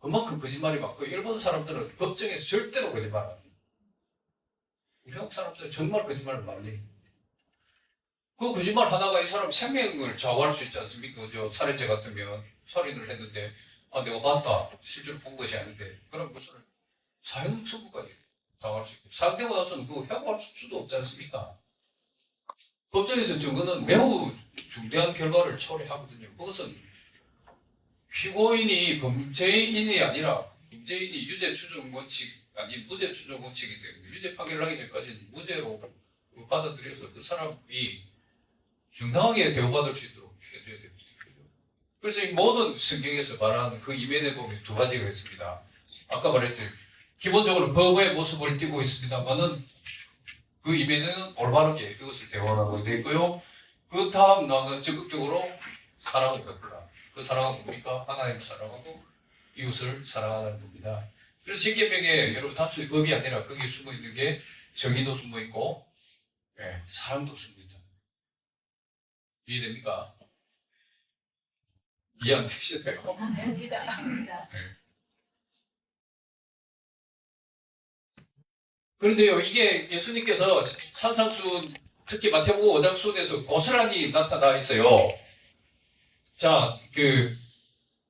그만큼 거짓말이 많고, 일본 사람들은 법정에서 절대로 거짓말 안 합니다. 우리 한국 사람들은 정말 거짓말을 많이 해요. 그 거짓말 하나가 이 사람 생명을 좌우할 수 있지 않습니까? 저 살인죄 같으면 살인을 했는데 내가 봤다, 실제로 본 것이 아닌데, 그럼 무슨 사형 선고까지 당할 수 있고, 사형되고 나서는 그거 회복할 수도 없지 않습니까? 법정에서 증거는 매우 중대한 결과를 초래하거든요. 그것은 피고인이 범죄인이 아니라 범죄인이 유죄 추정 원칙 아니 무죄 추정 원칙이기 때문에 유죄 판결을 하기 전까지는 무죄로 받아들여서 그 사람이 정당하게 대우받을 수 있도록 해줘야 됩니다. 그래서 이 모든 성경에서 말하는 그 이면에 보면 두 가지가 있습니다. 아까 말했죠. 기본적으로 법의 모습을 띠고 있습니다만은 그 이면에는 올바르게 이것을 대화하고 되어 있고요. 그 다음 나는 적극적으로 사랑을 베풀라. 그 사랑은 뭡니까? 하나님 사랑하고 이웃을 사랑하는 겁니다. 그래서 십계명에 여러분 단순히 법이 아니라 거기에 숨어 있는 게 정의도 숨어 있고, 사랑도 숨어 있다. 이해됩니까? 이해 안 되시나요? 네. 그런데요, 이게 예수님께서 산상수훈, 특히 마태복음 5장 수훈에서 고스란히 나타나 있어요. 자,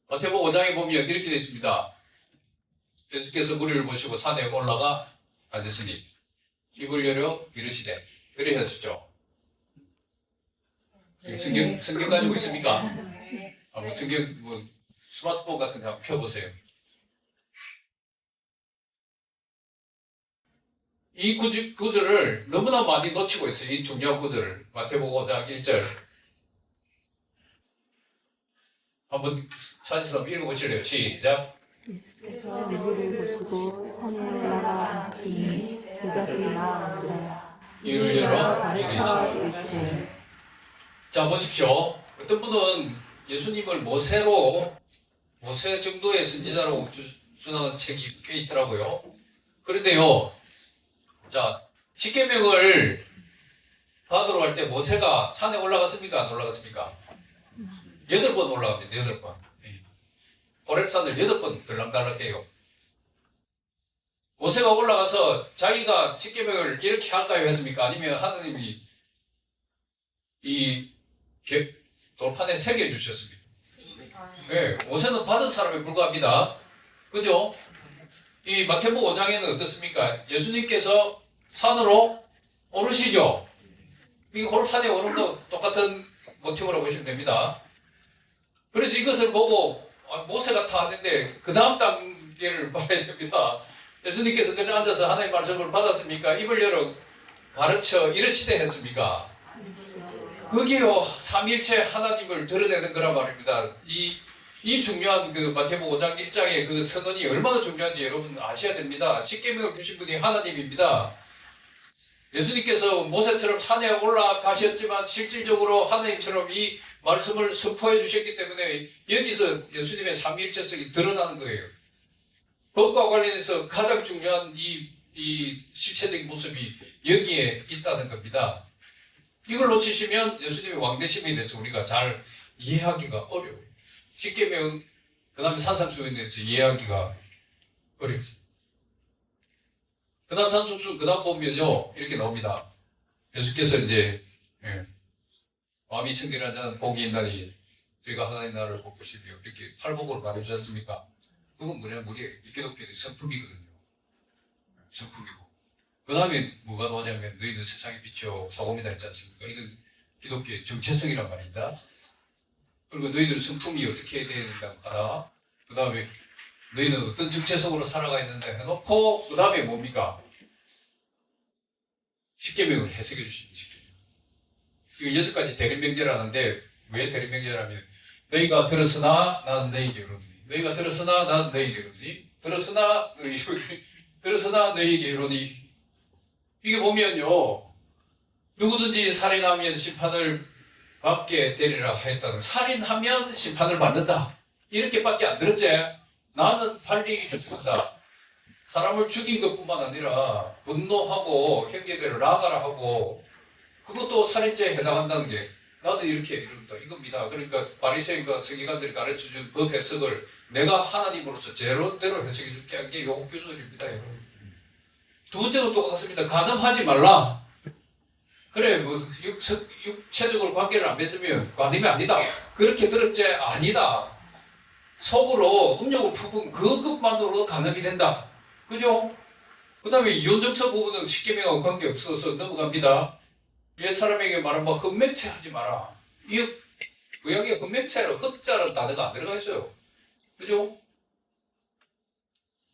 마태복음 5장에 보면 이렇게 되어 있습니다. 예수께서 무리를 보시고 산에 올라가 앉으시니 입을 열어 이르시되, 그래 하셨죠. 성경 가지고 있습니까? 성경 스마트폰 같은 데 한번 펴보세요. 이 구절을 너무나 많이 놓치고 있어요. 이 중요한 구절을. 마태복음 5장 1절 한번 찾으셔서 한번 읽어보실래요? 시작. 예수께서 무리를 보시고 산에 올라가 앉으시니 제자들이 나아앉으라. 이를 열어 가르쳐 이르시되. 이르시되. 자, 보십시오. 어떤 분은 예수님을 모세 정도의 선지자라고 주장하는 책이 꽤 있더라고요. 그런데요, 자, 십계명을 받으러 갈 때 모세가 산에 올라갔습니까? 안 올라갔습니까? 8번 올라갑니다. 8번. 호렙산을 8번 들락달락해요. 모세가 올라가서 자기가 십계명을 이렇게 할까요? 했습니까? 아니면 하나님이 이 돌판에 새겨주셨습니까? 네, 모세는 받은 사람에 불과합니다. 그죠? 이 마태복음 5장에는 어떻습니까? 예수님께서 산으로 오르시죠? 이 호렙산에 오른 거 똑같은 모티브라고 보시면 됩니다. 그래서 이것을 보고 모세가 다 하는데 그 다음 단계를 봐야 됩니다. 예수님께서 그냥 앉아서 하나님의 말씀을 받았습니까? 입을 열어 가르쳐 이르시되 했습니까? 그게요 삼위일체 하나님을 드러내는 거란 말입니다. 이 이 중요한 그 마태복음 5장 1장의 그 선언이 얼마나 중요한지 여러분 아셔야 됩니다. 십계명을 주신 분이 하나님입니다. 예수님께서 모세처럼 산에 올라가셨지만 실질적으로 하나님처럼 이 말씀을 선포해 주셨기 때문에 여기서 예수님의 삼위일체성이 드러나는 거예요. 법과 관련해서 가장 중요한 이 실체적인 모습이 여기에 있다는 겁니다. 이걸 놓치시면 예수님의 왕되심에 대해서 우리가 잘 이해하기가 어려워요. 십계명, 그 다음에 산상수훈에 대해서 이해하기가 어렵습니다. 그 다음 산상수훈, 그 다음 보면요, 이렇게 나옵니다. 예수께서 이제, 마음이 청결한 자는 복이 있나니, 저희가 하나님 나라를 복 보시며, 이렇게 팔복으로 말해주지 않습니까? 그건 뭐냐면, 우리 기독교의 선풍이거든요. 선풍이고. 그 다음에 뭐가 나오냐면, 너희는 세상의 빛이요, 소금이다 했지 않습니까? 이건 기독교의 정체성이란 말입니다. 그리고 너희들 성품이 어떻게 해야 된다고 하라. 그 다음에 너희는 어떤 정체성으로 살아가 있는데 해놓고 그 다음에 뭡니까? 십계명을 해석해 주십니다. 이거 6가지 대립명제라는데 왜 대립명제라면 너희가 들었으나 나는 너희에게 이르노니 너희가 들었으나 나는 너희에게 이르노니 들었으나 너희에게 이르노니 이게 보면요 누구든지 살인하면 심판을 받게 되리라 하였다는 살인하면 심판을 받는다. 이렇게밖에 안 들었지? 나는 빨리 했습니다. 사람을 죽인 것뿐만 아니라 분노하고 형제들을 나가라 하고 그것도 살인죄에 해당한다는 게 나도 이렇게 이런다 이겁니다. 그러니까 바리새인과 서기관들이 가르쳐준 법 해석을 내가 하나님으로서 제론대로 해석해 줄게 한 게 요구 규정입니다. 여러분. 두 번째도 똑같습니다. 간음하지 말라. 그래, 뭐, 육체적으로 관계를 안 맺으면 관음이 아니다. 그렇게 들었지? 아니다. 속으로 음욕을 품은 그것만으로도 간음이 된다. 그죠? 그 다음에 이혼정서 부분은 십계명하고 관계없어서 넘어갑니다. 옛사람에게 말하면 헛맹체 하지 마라. 이 구약에 헛맹체라 헛자라는 단어가 안 들어가 있어요. 그죠?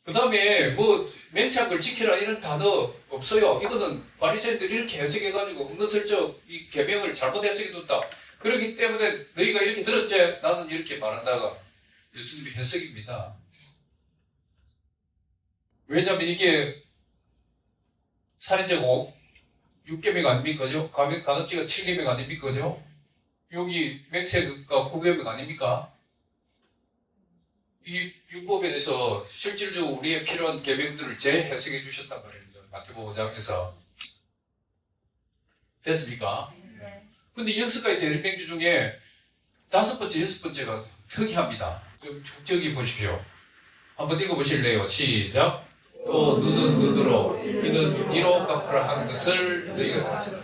그 다음에 뭐 맹세한 걸 지키라 이런 단어 없어요. 이거는 바리새인들이 이렇게 해석해가지고 은근슬쩍 이 계명을 잘못 해석해뒀다. 그렇기 때문에 너희가 이렇게 들었지? 나는 이렇게 말한다가 예수님의 해석입니다. 왜냐하면 이게 살인죄가 6계명 아닙니까? 그죠? 간음죄가 7계명 아닙니까? 그죠? 여기 맹세가 9계명 아닙니까? 이 율법에 대해서 실질적으로 우리의 필요한 계명들을 재해석해 주셨단 말입니다. 마태복음 5장에서. 됐습니까? 근데 6가지 대립명제 중에 5번째, 6번째가 특이합니다. 저기 보십시오. 한번 읽어보실래요? 시작. 또 눈은 눈으로, 이는 이로 갚으라 하는 것을 너희가 하시라.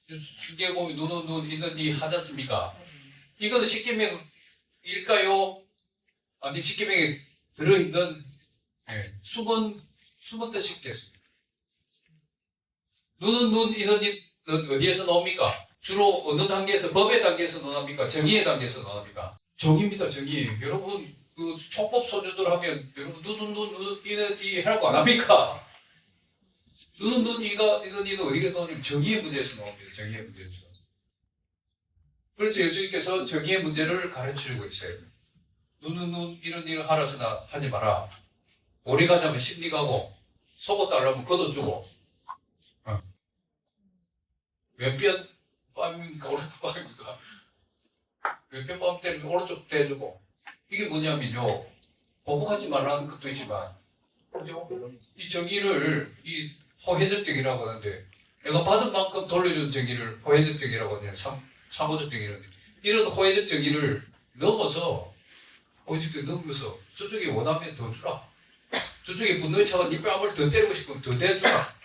쉽게 보면 눈은 눈, 이는 이 하지 않습니까? 이거는 십계명일까요? 아니면 십계명에 들어있는 숨은 뜻이 있겠습니다. 눈은 눈, 이는 이 어디에서 나옵니까? 주로 어느 단계에서, 법의 단계에서 나옵니까? 정의의 단계에서 나옵니까? 정의입니다, 정의. 여러분, 그 촉법 소주들 하면, 여러분, 눈은 눈, 이는 이 해라고 안 합니까? 눈은 눈, 이는 어디에서 나오냐면 정의의 문제에서 나옵니다, 정의의 문제에서. 그래서 예수님께서 정의의 문제를 가르치고 있어요. 눈은 눈, 이런 일을 하라서나 하지 마라. 오리 가자면 심리 가고, 속옷 달라면 걷어주고, 왼편 뺨입니까? 오른쪽 뺨입니까? 왼편 뺨 때리면 오른쪽 대주고. 이게 뭐냐면요. 보복하지 말라는 것도 있지만, 그죠? 이 정의를, 이 호혜적 정의라고 하는데, 내가 받은 만큼 돌려준 정의를 호혜적 정의라고 하잖아요. 상호적 정의라는데. 이런 호혜적 정의를 넘어서, 호혜적 넘으면서, 저쪽에 원하면 더 주라. 저쪽에 분노의 차가 네 뺨을 더 때리고 싶으면 더 대주라.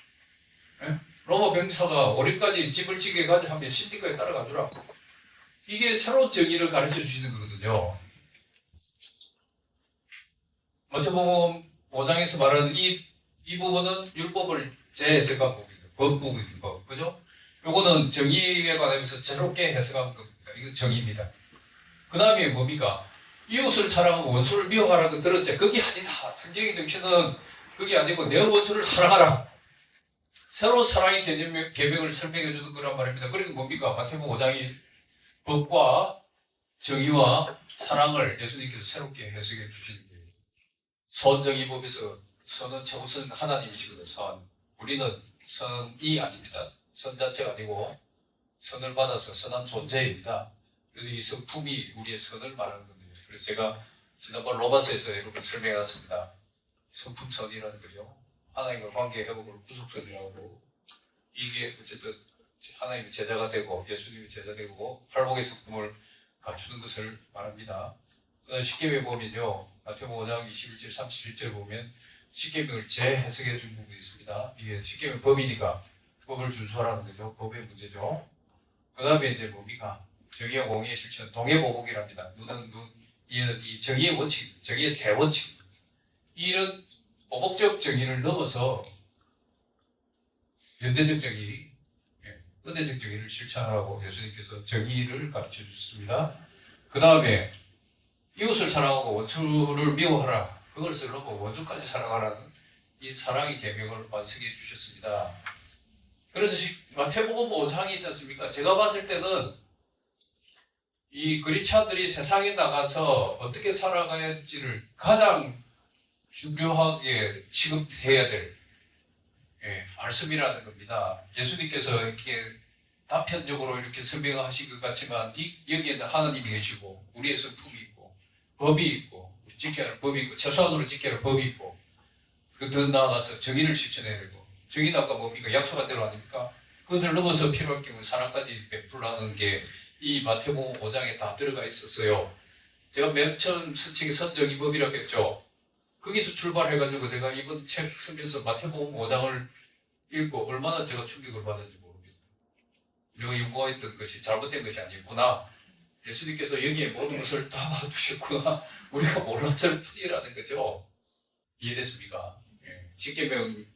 예? 로마 병사가 오리까지 집을 지게 가지 하면 신디까지 따라가 주라. 이게 새로운 정의를 가르쳐 주시는 거거든요. 마태복음 5장에서 말하는 이 부분은 율법을 재해석한 부분입니다. 법 부분입니다. 법. 그죠? 요거는 정의에 관해서 새롭게 해석한 겁니다. 이건 정의입니다. 그 다음에 뭡니까? 이웃을 사랑하고 원수를 미워하라고 들었지? 그게 아니다. 성경의 정신은 그게 아니고 내 원수를 사랑하라. 새로운 사랑의 계명을 설명해 주는 거란 말입니다. 그러니까 뭡니까? 마태복음 5장이 법과 정의와 사랑을 예수님께서 새롭게 해석해 주시는 거예요. 선정이법에서 선은 최우선 하나님이시거든요. 선. 우리는 선이 아닙니다. 선 자체가 아니고 선을 받아서 선한 존재입니다. 그래서 이 성품이 우리의 선을 말하는 겁니다. 그래서 제가 지난번 로마서에서 여러분 설명했습니다. 성품선이라는 거죠. 하나님과 관계 회복을 구속선이라고. 이게 어쨌든 하나님의 제자가 되고 예수님의 제자 되고 팔복의 성품을 갖추는 것을 말합니다. 그다음 십계명에 보면요, 마태복음 5장 21절 31절 보면 십계명을 재해석해 준 부분이 있습니다. 이게 십계명 법이니까 법을 준수하라는 거죠. 법의 문제죠. 그 다음에 이제 뭡니까? 정의와 공의의 실천, 동해보복이랍니다. 눈은 눈, 이는 이 정의의 원칙, 정의의 대원칙. 이런 보복적 정의를 넘어서 연대적 정의, 은혜적 정의를 실천하라고 예수님께서 정의를 가르쳐 주셨습니다. 그 다음에 이웃을 사랑하고 원수를 미워하라. 그것을 넘어 원수까지 사랑하라는 이 사랑의 계명을 완성해 주셨습니다. 그래서 마태복음 5장이 있지 않습니까? 제가 봤을 때는 이 그리스도인들이 세상에 나가서 어떻게 살아가야 할지를 가장 중요하게 취급해야 될 말씀이라는 겁니다. 예수님께서 이렇게 단편적으로 이렇게 설명하신 것 같지만 여기에는 하나님이 계시고 우리의 성품이 있고 법이 있고 지켜야 할 법이 있고 최소한으로 지켜야 할 법이 있고 그 더 나아가서 정의를 실천해야 되고 정의는 아까 뭡니까? 약속한 대로 아닙니까? 그것을 넘어서 필요할 경우 사랑까지 베풀라는 게 이 마태복음 5장에 다 들어가 있었어요. 제가 맨 처음 서칭이 선정이법이라고 했죠. 거기서 출발해가지고 제가 이번 책 쓰면서 마태복음 5장을 읽고 얼마나 제가 충격을 받았는지 모릅니다. 내가 요구했던 것이 잘못된 것이 아니구나. 예수님께서 여기에 모든 것을 다 봐두셨구나. 우리가 몰랐을 뿐이라는 거죠. 이해됐습니까? 십계명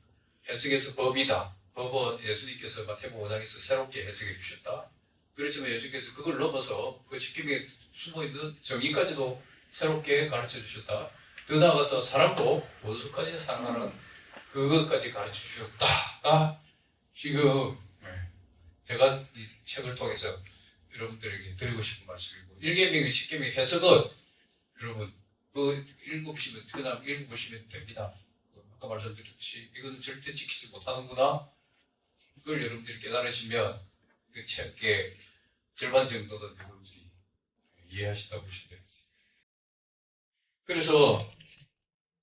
해석에서 법이다. 법은 예수님께서 마태복음 5장에서 새롭게 해석해 주셨다. 그렇지만 예수님께서 그걸 넘어서 그 십계명에 숨어있는 정의까지도 새롭게 가르쳐 주셨다. 더 나아가서 사랑도 원수까지 사랑하는 그것까지 가르쳐 주셨다가 지금 제가 이 책을 통해서 여러분들에게 드리고 싶은 말씀이고 1계명의 10계명 해석은 여러분 그 읽으시면 그냥 읽으시면 됩니다. 아까 말씀드렸듯이 이건 절대 지키지 못하는구나. 그걸 여러분들이 깨달으시면 그 책의 절반 정도는 여러분들이 이해하신다고 보시면 됩니다. 그래서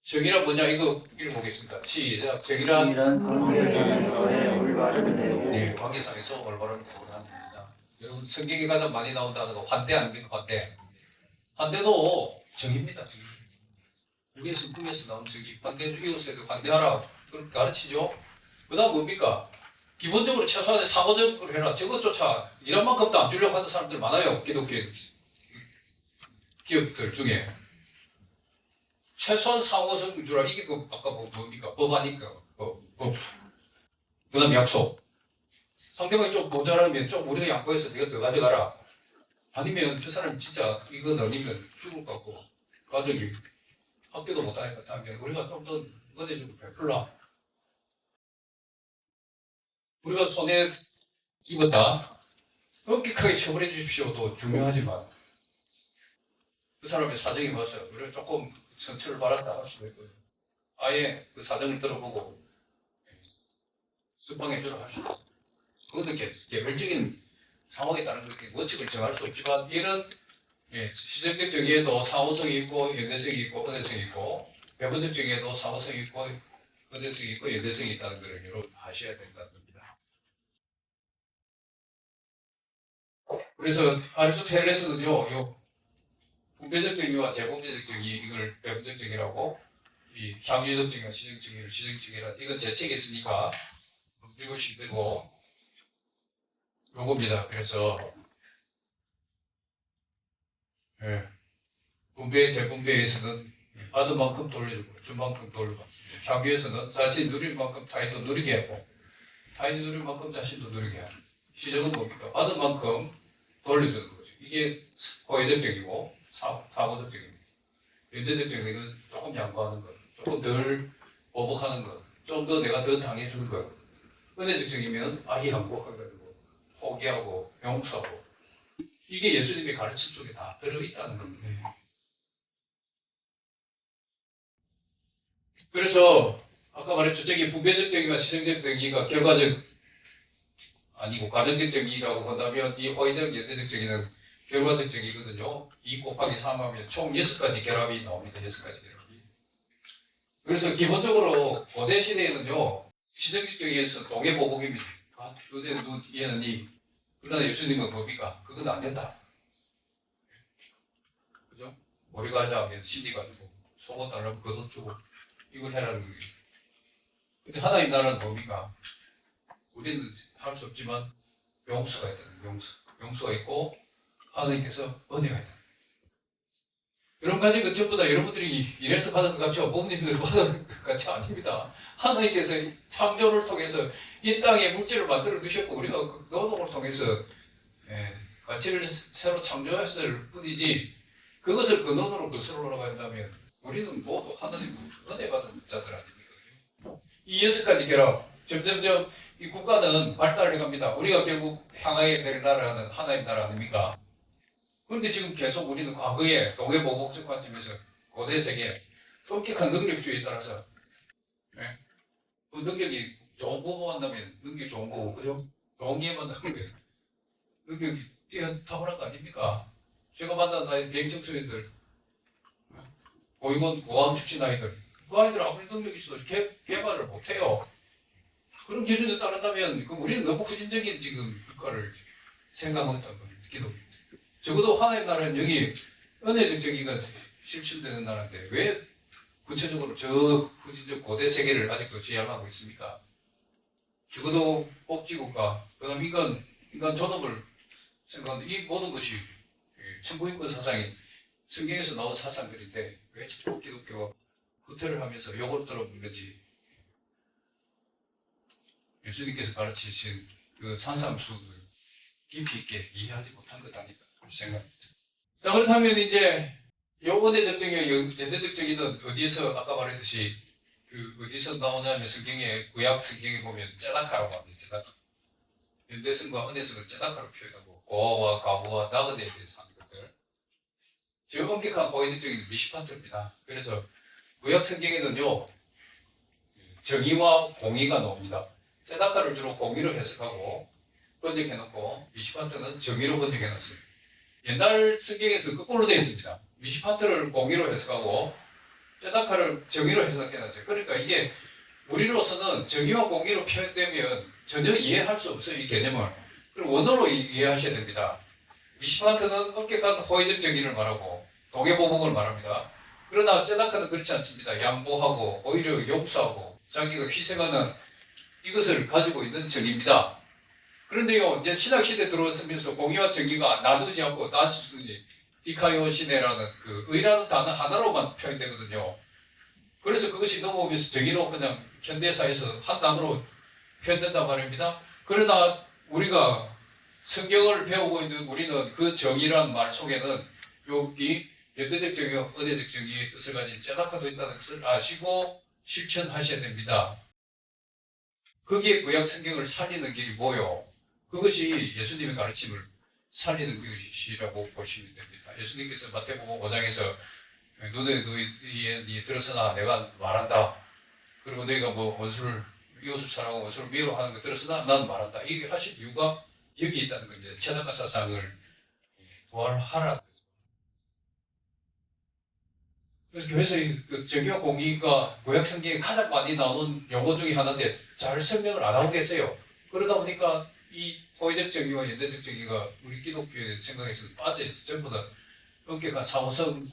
정의란 뭐냐 이거 읽어보겠습니다. 시작. 정의란 관계상에서의 올바른 대우. 네, 관계상에서 올바른 대우를 하는 겁니다. 여러분 성경에 가장 많이 나온다는 거 환대 아닙니까? 환대. 환대도 정의입니다. 정의. 우리의 성품에서 나온 정의. 환대 이웃에도 환대하라. 그렇게 가르치죠. 그 다음 뭡니까? 기본적으로 최소한의 사고적으로 해라. 저것조차 일한 만큼도 안 주려고 하는 사람들 많아요. 기독교 기업들 중에. 최소한 사고성 주라. 이게 그 아까 뭡니까? 법 아니까. 법. 그 다음 약속. 상대방이 좀 모자라면 좀 우리가 양보해서 네가 더 가져가라. 아니면 저 사람이 진짜 이거 아니면 죽을 것 같고 가족이 학교도 못 다닐 것 같으면 우리가 좀 더 은혜 주고 베풀라. 우리가 손에 입었다. 엄격하게 처벌해 주십시오도 중요하지만 그 사람의 사정이 봐서 우리가 조금 선처를 받았다 할 수도 있고요. 아예 그 사정을 들어보고 수방해 주라 할 수도 있고 그것도 개별적인 상황에 따른 원칙을 정할 수 없지만 이런 시정적 정의에도 사후성이 있고 연대성이 있고 은혜성이 있고 배분적 정의에도 사후성이 있고 은혜성이 있고 연대성이 있다는 걸 여러분 아셔야 된다는 겁니다. 그래서 아리스토텔레스는요, 요 분배적 정의와 재분배적 정의 이걸 배분적 정의라고 이 향유적 정의와 시정 정의를 시정 정의라 이건 제 책에 있으니까 읽으시면 되고 요겁니다. 그래서 분배 재분배에서는 받은 만큼 돌려주고 준 만큼 돌려받습니다. 향유에서는 자신이 누릴 만큼 타인도 누리게 하고 타인이 누릴 만큼 자신도 누리게 하고 시정은 뭡니까? 받은 만큼 돌려주는 거죠. 이게 호혜적 정의고 사고적 정의입니다. 연대적 정의는 조금 양보하는 것, 조금 덜 보복하는 것, 좀 더 내가 더 당해주는 것. 은혜적 정의면 아예 양보해가지고 포기하고 용서하고 이게 예수님의 가르침 속에 다 들어있다는 겁니다. 그래서 아까 말했죠. 저기 부배적 정의와 시정적 정의가 결과적 아니고 과정적 정의라고 본다면 이 호의적 연대적 정의는 결과적 정의거든요. 2 곱하기 3 하면 총 6가지 결합이 나옵니다. 6가지 결합이. 그래서 기본적으로 고대 시대에는요. 시정적 정의에서 동해보복입니다. 너는 얘는 니. 그러나 예수님은 뭡니까? 그건 안 된다. 그죠? 머리 가자면 신이 가지고 속옷 달라면 겉옷 주고 이걸 해라는 거예요. 근데 하나님 나라는 뭡니까? 우리는 할 수 없지만 용서가 있다는 용서가 있고 하나님께서 은혜가 있다. 여러분 가진 것 전부 다 여러분들이 이래서 받은 것 같죠? 부모님들 받은 것 같이 아닙니다. 하나님께서 창조를 통해서 이 땅에 물질을 만들어 두셨고 우리가 그 노동을 통해서 가치를 새로 창조했을 뿐이지 그것을 근원으로 거슬러 올라간다면 우리는 모두 하나님 은혜 받은 자들 아닙니까? 이 6가지 결합 점점점 이 국가는 발달해 갑니다. 우리가 결국 향하게 될 나라는 하나님 나라 아닙니까? 그런데 지금 계속 우리는 과거에 동해보복적 관점에서 고대 세계 엄격한 능력주의에 따라서 그 능력이 좋은 부모 만나면 능력이 좋은 거고 그죠? 좋은 게 만나면 능력이 뛰어타고난 거 아닙니까? 제가 만난 나이 비행청소년들 고위원 고아원 출신 아이들 그 아이들 아무리 능력이 있어도 개발을 못해요. 그런 기준에 따른다면 그 우리는 너무 후진적인 지금 국가를 생각하고 있다는 겁니다. 기독교. 적어도 하나님 나라는 여기 은혜적 정의가 실천되는 나라인데 왜 구체적으로 저 후진적 고대 세계를 아직도 지향하고 있습니까? 적어도 복지국가, 그 다음 인간 존엄을 생각하는데 이 모든 것이 천부인권 사상이 성경에서 나온 사상들인데 왜 자꾸 기독교가 후퇴를 하면서 욕을 들어보는지 예수님께서 가르치신 그 산삼수를 깊이 있게 이해하지 못한 것 아닐까 생각합니다. 자, 그렇다면 이제 요번의 정의, 연대적 정의는 어디서 아까 말했듯이 그 어디서 나오냐면 성경에 구약 성경에 보면 쩌다카라고 합니다. 쩌다카. 연대성과 은혜성을 쩌다카로 표현하고 고아와 과부와 나그네에 대해서 하는 것들. 저 엄격한 호의적 정의는 미시파트입니다. 그래서 구약 성경에는요 정의와 공의가 나옵니다. 쩌다카를 주로 공의로 해석하고 번역해놓고 미시파트는 정의로 번역해놨어요. 옛날 성경에서 거꾸로 되어 있습니다. 미시파트를 공의로 해석하고 쩌다카를 정의로 해석해놨어요. 그러니까 이게 우리로서는 정의와 공의로 표현되면 전혀 이해할 수 없어요. 이 개념을. 그리고 원어로 이해하셔야 됩니다. 미시파트는 엄격한 호의적 정의를 말하고 동해보복을 말합니다. 그러나 쩌다카는 그렇지 않습니다. 양보하고 오히려 용서하고 자기가 희생하는 이것을 가지고 있는 정의입니다. 그런데요, 이제 신학시대 들어서면서 공의와 정의가 나누지 않고 나스니 디카요시네라는 그 의라는 단어 하나로만 표현되거든요. 그래서 그것이 넘어오면서 정의로 그냥 현대사에서 한 단어로 표현된단 말입니다. 그러나 우리가 성경을 배우고 있는 우리는 그 정의란 말 속에는 여기 연대적 정의와 은혜적 정의의 뜻을 가진 쩌다카도 있다는 것을 아시고 실천하셔야 됩니다. 거기에 구약 성경을 살리는 길이 뭐요? 그것이 예수님의 가르침을 살리는 것이라고 보시면 됩니다. 예수님께서 마태복음 5장에서 너네 너희 들었으나 내가 말한다. 그리고 너희가 뭐 원수를 이웃을 사랑하고 원수를 미워하는 거 들었으나 난 말한다. 이게 하신 이유가 여기 있다는 겁니다. 쩌다카 사상을 부활하라. 그래서 교회에서 그 정의와 공의가 구약 성경에 가장 많이 나오는 용어 중에 하나인데 잘 설명을 안 하고 계세요. 그러다 보니까 이 호의적 정의와 연대적 정의가 우리 기독교의 생각에서 빠져있어. 전부 다 엄격한 사후성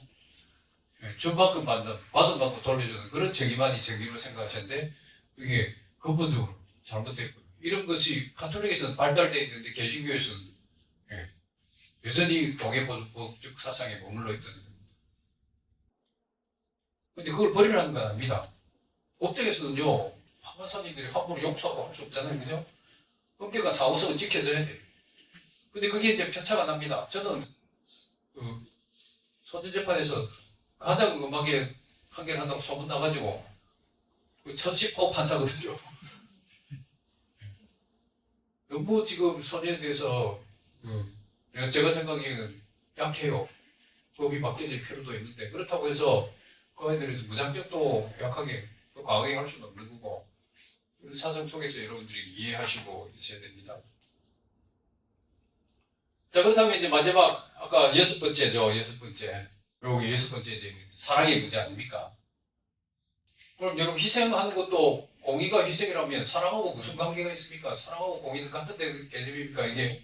준 만큼 받는 만큼 돌려주는 그런 정의만이 정의로 생각하셨는데 그게 근본적으로 잘못됐고 이런 것이 가톨릭에서는 발달되어 있는데 개신교에서는 여전히 동해보복적 사상에 머물러 있다는 겁니다. 근데 그걸 버리라는 건 아닙니다. 법정에서는요 판사님들이 함부로 용서하고 할 수 없잖아요. 그죠? 엄격한 사후성은 지켜져야 돼요. 근데 그게 이제 편차가 납니다. 저는 그 소년재판에서 가장 음하게 판결을 한다고 소문 나가지고 그 1010호 판사거든요. 너무 지금 소년에 대해서 제가 생각에는 약해요. 법이 바뀌어질 필요도 있는데 그렇다고 해서 그거에 대해서 무장적 또 약하게 또 강하게 할 수는 없는 거고 그 사상 속에서 여러분들이 이해하시고 있어야 됩니다. 자, 그렇다면 이제 마지막 아까 여섯 번째죠. 여섯 번째. 여기 여섯 번째 이제 사랑의 문제 아닙니까? 그럼 여러분 희생하는 것도 공의가 희생이라면 사랑하고 무슨 관계가 있습니까? 사랑하고 공의는 같은 개념입니까? 이게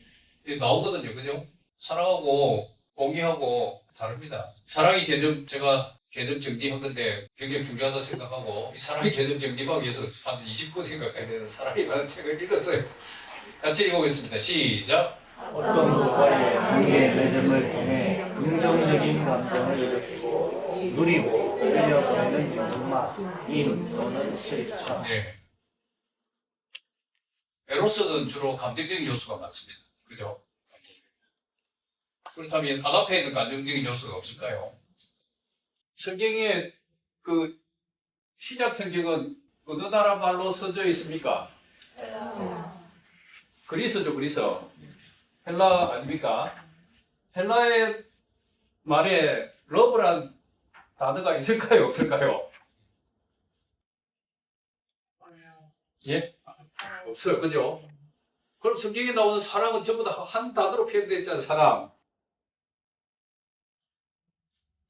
나오거든요. 그죠? 사랑하고 공의하고 다릅니다. 사랑의 개념 제가 개념 정리한 건데 굉장히 중요하다 생각하고 이 사랑의 개념 정리하기 위해서 한 20권 가까이 되는 사랑이라는 책을 읽었어요. 같이 읽어보겠습니다. 시작. 어떤 것과의 관계 맺음을 통해 긍정적인 감정을 일으키고 누리고 흘려보내는 윤마, 인 또는 실천. 네. 에로스는 주로 감정적인 요소가 많습니다. 그죠? 그렇다면 아가페에는 감정적인 요소가 없을까요? 성경의 그 시작 성경은 어느 나라 말로 써져 있습니까? 그리스죠, 그리스. 헬라 아닙니까? 헬라의 말에 러브란 단어가 있을까요, 없을까요? 예? 없어요, 그죠? 그럼 성경에 나오는 사랑은 전부 다 한 단어로 표현되어 있잖아요, 사랑.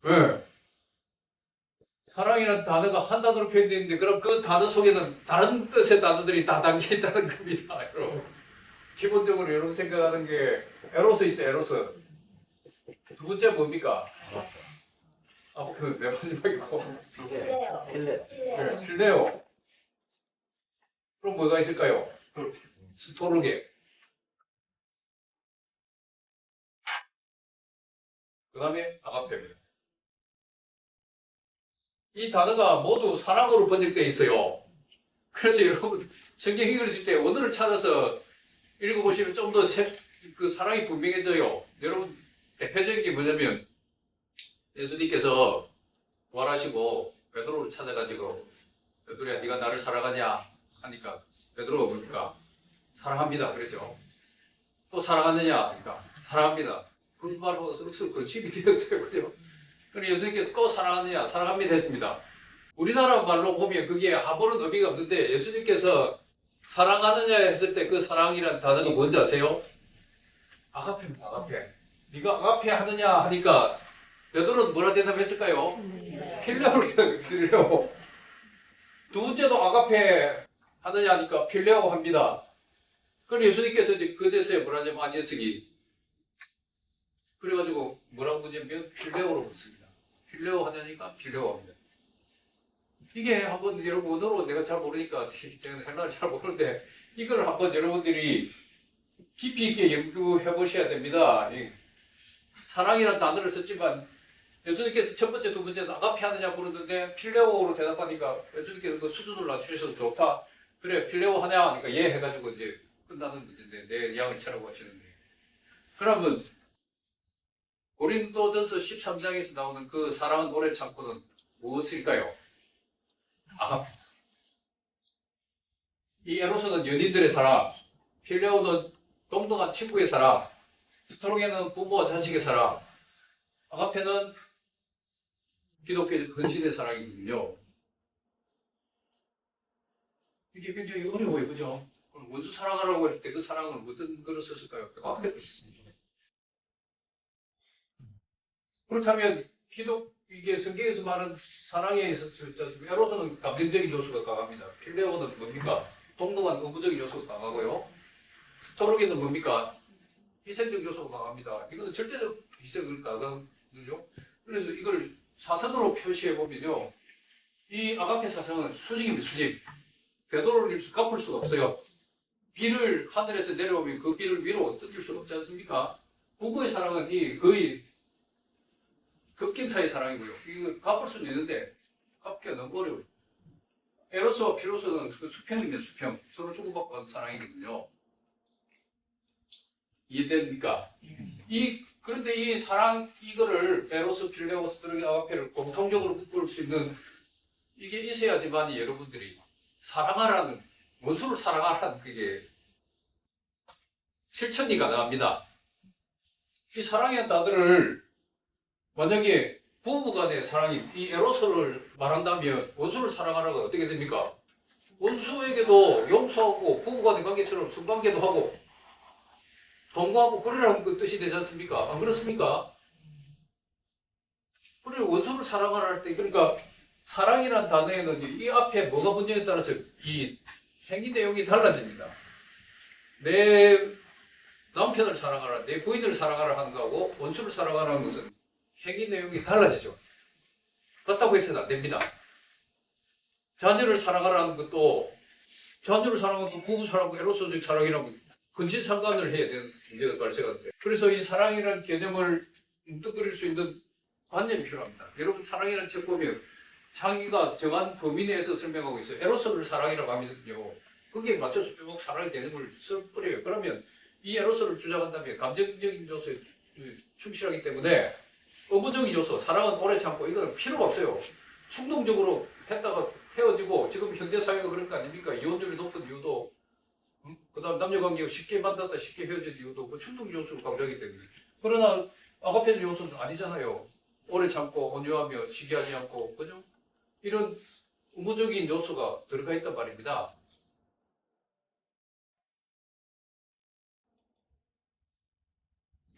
왜? 사랑이라는 단어가 한 단어로 표현되어 있는데, 그럼 그 단어 속에는 다른 뜻의 단어들이 다 담겨 있다는 겁니다, 여러분. 기본적으로 여러분 생각하는 게, 에로스 있죠, 에로스. 두 번째 뭡니까? 네 마지막이고. 필레오. 그럼 뭐가 있을까요? 스토르게. 그 다음에 아가페입니다. 이 단어가 모두 사랑으로 번역되어 있어요. 그래서 여러분 성경 읽으실 때 원어를 찾아서 읽어보시면 좀 더 그 사랑이 분명해져요. 여러분 대표적인 게 뭐냐면 예수님께서 부활하시고 베드로를 찾아가지고 베드로야 네가 나를 사랑하냐 하니까 베드로가 뭡니까? 사랑합니다 그랬죠. 또 사랑하느냐 하니까 사랑합니다. 그 말하고 서로 거침이 되었어요. 그죠? 그럼 예수님께서 또 사랑하느냐 사랑합니다 했습니다. 우리나라 말로 보면 그게 아무런 의미가 없는데 예수님께서 사랑하느냐 했을 때 그 사랑이라는 단어가 뭔지 아세요? 아가페입니다. 아가페. 네가 아가페 하느냐 하니까 베드로는 뭐라 대답했을까요? 필레오로 필레오. 두 번째도 아가페 하느냐 하니까 필레오 합니다. 그럼 예수님께서 이제 그 대세에 뭐라 하냐면 안 녀석이 그래가지고 뭐라고 묻냐면 필레오로 묻습니다. 필레오 하냐니까 필레오 합니다. 이게 한번 여러분 언어로 내가 잘 모르니까 제가 헬라를 잘 모르는데 이걸 한번 여러분들이 깊이 있게 연구해 보셔야 됩니다. 사랑이라는 단어를 썼지만 예수님께서 첫 번째, 두 번째 아가페 하느냐 물었는데 필레오로 대답하니까 예수님께서 그 수준을 낮추셔서 좋다. 그래 필레오 하냐 하니까 예 해가지고 이제 끝나는 문제인데 내 양을 치라고 하시는데 그러면 고린도전서 13장에서 나오는 그 사랑은 오래 참고는 무엇일까요? 아가페. 이 에로스는 연인들의 사랑, 필레오는 동등한 친구의 사랑, 스토르게는 부모와 자식의 사랑, 아가페는 기독교 근신의 사랑이거든요. 이게 굉장히 어려워요, 그죠? 원수 사랑하라고 할 때 그 사랑은 어떤 글을 썼을까요? 아가페를 썼습니다. 그렇다면 이게 성경에서 말하는 사랑에 있어서 에로스는 감정적인 요소가 강합니다. 필레오는 뭡니까? 동등한 의무적인 요소가 강하고요. 스토르게는 뭡니까? 희생적 요소가 강합니다. 이거는 절대적 희생을 강하죠. 그래서 이걸 사선으로 표시해 보면요, 이 아가페 사상은 수직입니다. 수직. 궤도를 갚을 수가 없어요. 비를 하늘에서 내려오면 그 비를 위로 던질 수가 없지 않습니까? 부부의 사랑은 이 거의 급경사의 사랑이고요. 이거 갚을 수는 있는데 갚기가 너무 어려워요. 에로스와 피로스는 그 수평입니다. 수평. 서로 주고받고 하는 사랑이거든요. 이해됩니까? 그런데 이 사랑 이거를 에로스, 필레오, 스토르게, 아가페를 공통적으로 묶을 수 있는 이게 있어야지만 여러분들이 사랑하라는 원수를 사랑하라는 그게 실천이 가능합니다. 이 사랑의 단어를 만약에 부부간의 사랑이 이 에로스를 말한다면 원수를 사랑하라가 어떻게 됩니까? 원수에게도 용서하고 부부간의 관계처럼 성관계도 하고 동거하고 그러라는 그 뜻이 되지 않습니까? 안 그렇습니까? 그리고 원수를 사랑하라 할 때 그러니까 사랑이라는 단어에는 이 앞에 뭐가 붙냐에 따라서 이 행위 내용이 달라집니다. 내 남편을 사랑하라, 내 부인을 사랑하라 하는 거하고 원수를 사랑하라는 것은 행위 내용이 달라지죠. 그렇다고 해서는 안 됩니다. 자녀를 사랑하라는 것도 자녀를 사랑하고 부부 사랑하고 에로스적 사랑이라고 근친상간을 해야 되는 문제가 발생하는데 그래서 이 사랑이라는 개념을 뭉뚱그릴 수 있는 관념이 필요합니다. 여러분 사랑이라는 책 보면 자기가 정한 범위 내에서 설명하고 있어요. 에로스를 사랑이라고 하면요. 거기에 맞춰서 쭉 사랑의 개념을 써버려요. 그러면 이 에로스를 주장한다면 감정적인 요소에 충실하기 때문에 의무적인 요소, 사랑은 오래 참고 이거는 필요가 없어요. 충동적으로 했다가 헤어지고 지금 현대사회가 그런 거 아닙니까? 이혼율이 높은 이유도 그 다음 남녀관계가 쉽게 만났다 쉽게 헤어진 이유도 그 충동 요소를 강조하기 때문에 그러나 아가페 요소는 아니잖아요. 오래 참고 온유하며 시기하지 않고 그죠? 이런 의무적인 요소가 들어가 있단 말입니다.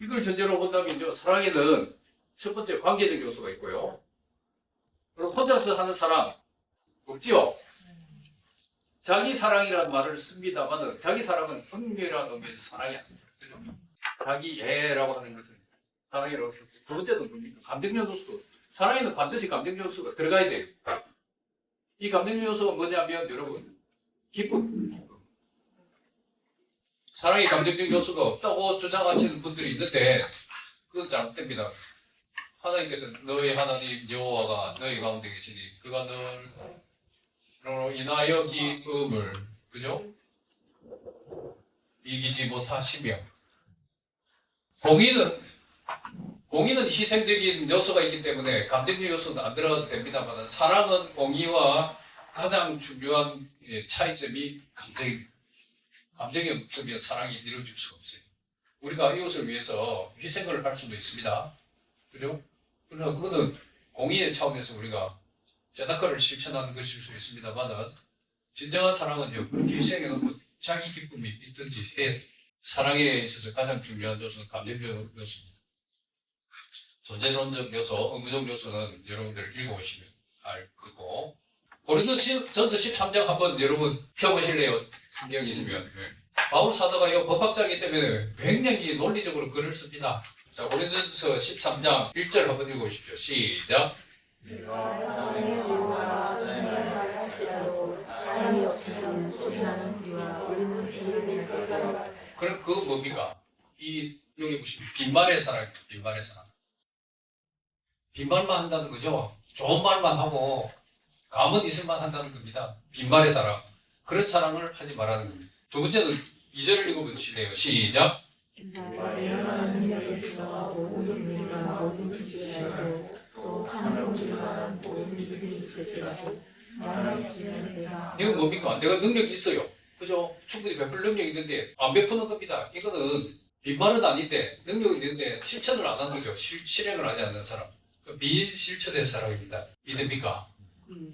이걸 전제로 본다면요. 사랑에는 첫 번째 관계적 요소가 있고요. 그리고 혼자서 하는 사랑 없지요? 자기 사랑이라는 말을 씁니다만 자기 사랑은 흥미라는 의미에서 사랑이 아닙니다. 그죠? 자기 애라고 하는 것은 사랑이라고 했고 두 번째는 뭡니까? 감정 요소. 사랑에는 반드시 감정 요소가 들어가야 돼요. 이 감정 요소가 뭐냐면 여러분 기쁨. 사랑의 감정적 요소가 없다고 주장하시는 분들이 있는데 그건 잘못됩니다. 하나님께서는 너희 하나님 여호와가 너희 가운데 계시니 그가 너로 인하여 기쁨을 그죠? 이기지 못하시며 공의는 희생적인 요소가 있기 때문에 감정적 요소는 안 들어가도 됩니다만 사랑은 공의와 가장 중요한 차이점이 감정입니다. 감정이 없으면 사랑이 이루어질 수가 없어요. 우리가 이웃을 위해서 희생을 할 수도 있습니다. 그죠? 그러나 그거는 공의의 차원에서 우리가 제다카를 실천하는 것일 수 있습니다만은 진정한 사랑은요, 그렇게 희생해놓고 자기 기쁨이 있든지 해. 사랑에 있어서 가장 중요한 요소는 감정적 요소입니다. 존재론적 요소, 의무적 요소는 여러분들 읽어보시면 알 거고 고린도전서 13장 한번 여러분 펴보실래요? 성경이 있으면. 바울 사도가 법학자이기 때문에 굉장히 논리적으로 글을 씁니다. 자, 고린도전서 13장 1절 한번 읽어보십시오. 시작. 그럼 그거 뭡니까? 여기 보시면 빈말의 사랑, 빈말의 사랑. 빈말만 한다는 거죠. 좋은 말만 하고 감은 있을만 한다는 겁니다. 빈말의 사랑. 그런 사랑을 하지 말라는 겁니다. 두 번째는 2절을 읽어보실래요? 시작. 이건 뭡니까? 내가 능력이 있어요. 그죠? 충분히 베풀 능력이 있는데 안 베푸는 겁니다. 이거는 빈말은 아닌데 능력이 있는데 실천을 안 하는 거죠. 실행을 하지 않는 사람. 비실천된 사랑입니다. 이됩니까?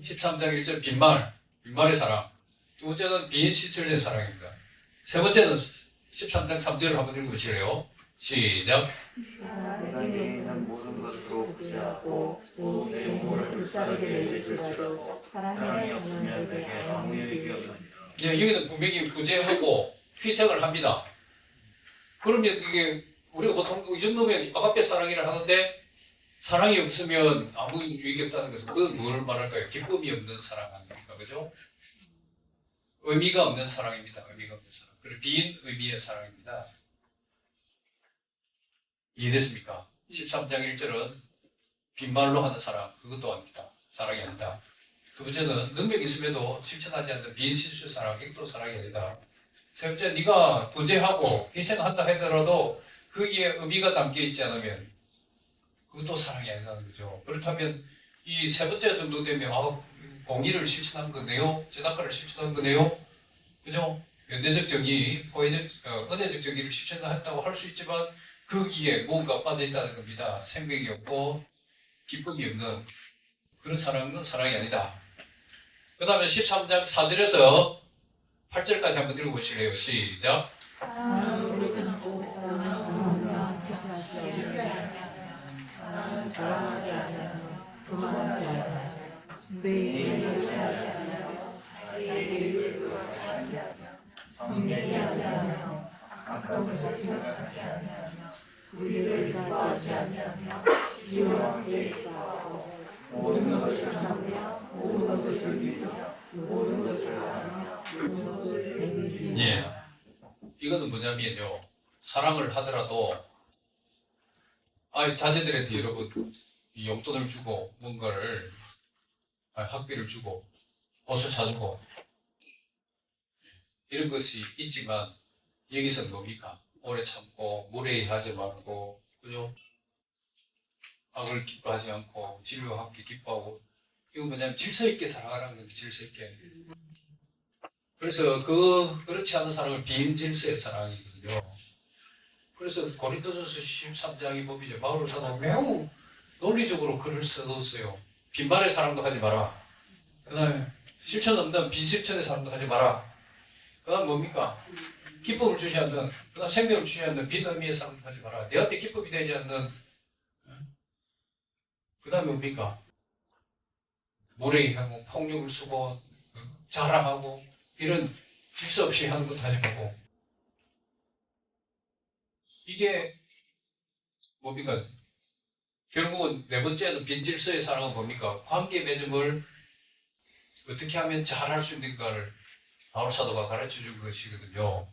13장 1절 빈말의 사랑. 두 번째는 비실천된 사랑입니다. 세 번째는 13장 3절을 한번 읽어보실래요? 시작. 내게는 모든 것으로 구제하고 또 내 몸을 불사르게 내줄지라도 사랑이 없으면 내게 아무 유익이 없느니라. 예, 여기는 분명히 구제하고 희생을 합니다. 그러면 이게 우리가 보통 이 정도면 아가페 사랑이라 하는데 사랑이 없으면 아무 유익이 없다는 것은 그건 뭘 말할까요? 기쁨이 없는 사랑 아닙니까? 그죠? 의미가 없는 사랑입니다. 의미가 없는 사랑. 그리고 빈 의미의 사랑입니다. 이해됐습니까? 13장 1절은 빈말로 하는 사랑, 그것도 아닙니다. 사랑이 아니다. 두 번째는 능력이 있음에도 실천하지 않는 비실수 사랑, 이것도 사랑이 아니다. 세 번째, 네가 구제하고 희생한다 하더라도 거기에 의미가 담겨 있지 않으면 그것도 사랑이 아니라는 거죠. 그렇다면 이 세 번째 정도 되면 공의를 실천한 거네요. 제다카를 실천한 거네요. 그죠? 연대적 정의, 은혜적 정의를 실천했다고 할 수 있지만 거기에 뭔가 빠져 있다는 겁니다. 생명이 없고 기쁨이 없는 그런 사랑은 사랑이 아니다. 그 다음에 13장 4절에서 8절까지 한번 읽어보실래요? 시작. 사랑으로 끊고 사랑하며 자랑하지 않으며 교만하지 않으며 뇌를 사지 않으며 자기를 하지 않으며 성내지 않으며 아까운 생각하지 않으며 우리를 가지 않으며 지와 함께 싸우고 모든 것을 참으며 모든 것을 즐기며 모든 것을 아며 모든 것을 생기며 예. 이거는 뭐냐면요. 사랑을 하더라도 자제들한테 여러분 이 용돈을 주고 뭔가를 학비를 주고 옷을 사주고 이런 것이 있지만 여기서는 뭡니까? 오래 참고 무례하지 말고 그죠? 악을 기뻐하지 않고 진리와 함께 기뻐하고 이건 뭐냐면 질서 있게 살아가라는 겁니다. 질서 있게. 그래서 그렇지 않은 사랑을 비인질서의 사랑이거든요. 그래서 고린도전서 13장이 보면 바울 사도 매우 논리적으로 글을 써뒀어요. 빈말의 사랑도 하지 마라. 그 다음에 실천 없는 빈실천의 사랑도 하지 마라. 그 다음 뭡니까? 기쁨을 주지 않는, 그 다음 생명을 주지 않는 빈 의미의 사랑도 하지 마라. 내한테 기쁨이 되지 않는, 그 다음에 뭡니까? 무례하고 폭력을 쓰고 자랑하고 이런 질서 없이 하는 것도 하지 말고 이게 뭡니까? 결국은 네 번째는 빈질서의 사랑은 뭡니까? 관계 맺음을 어떻게 하면 잘할 수 있는가를 바울 사도가 가르쳐 준 것이거든요.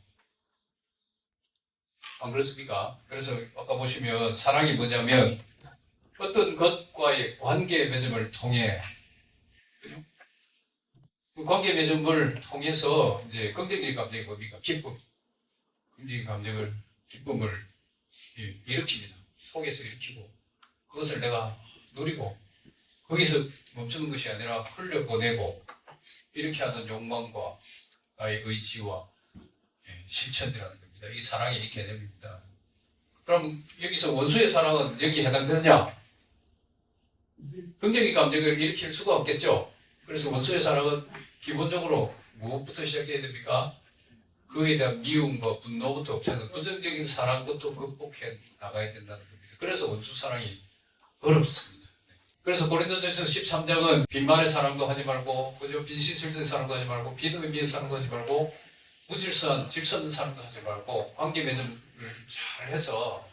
안 그렇습니까? 그래서 아까 보시면 사랑이 뭐냐면 어떤 것과의 관계 맺음을 통해 그죠? 그 관계 맺음을 통해서 이제 긍정적인 감정이 뭡니까? 기쁨. 긍정적인 감정을 기쁨을 일으킵니다. 속에서 일으키고 그것을 내가 누리고 거기서 멈추는 것이 아니라 흘려보내고 이렇게 하는 욕망과 나의 의지와 실천이라는 겁니다. 이게 사랑의 이 개념입니다. 그럼 여기서 원수의 사랑은 여기에 해당되느냐? 긍정적인 감정을 일으킬 수가 없겠죠. 그래서 원수의 사랑은 기본적으로 무엇부터 시작해야 됩니까? 그에 대한 미움과 분노부터 없애는 부정적인 사랑부터 극복해 나가야 된다는 겁니다. 그래서 원수 사랑이 어렵습니다. 그래서 고린도전서 13장은 빈말의 사랑도 하지 말고 그죠? 빈신술된 사랑도 하지 말고 빈 의미의 사랑도 하지 말고 무질서한 질서 없는 사랑도 하지 말고 관계 맺음을 잘 해서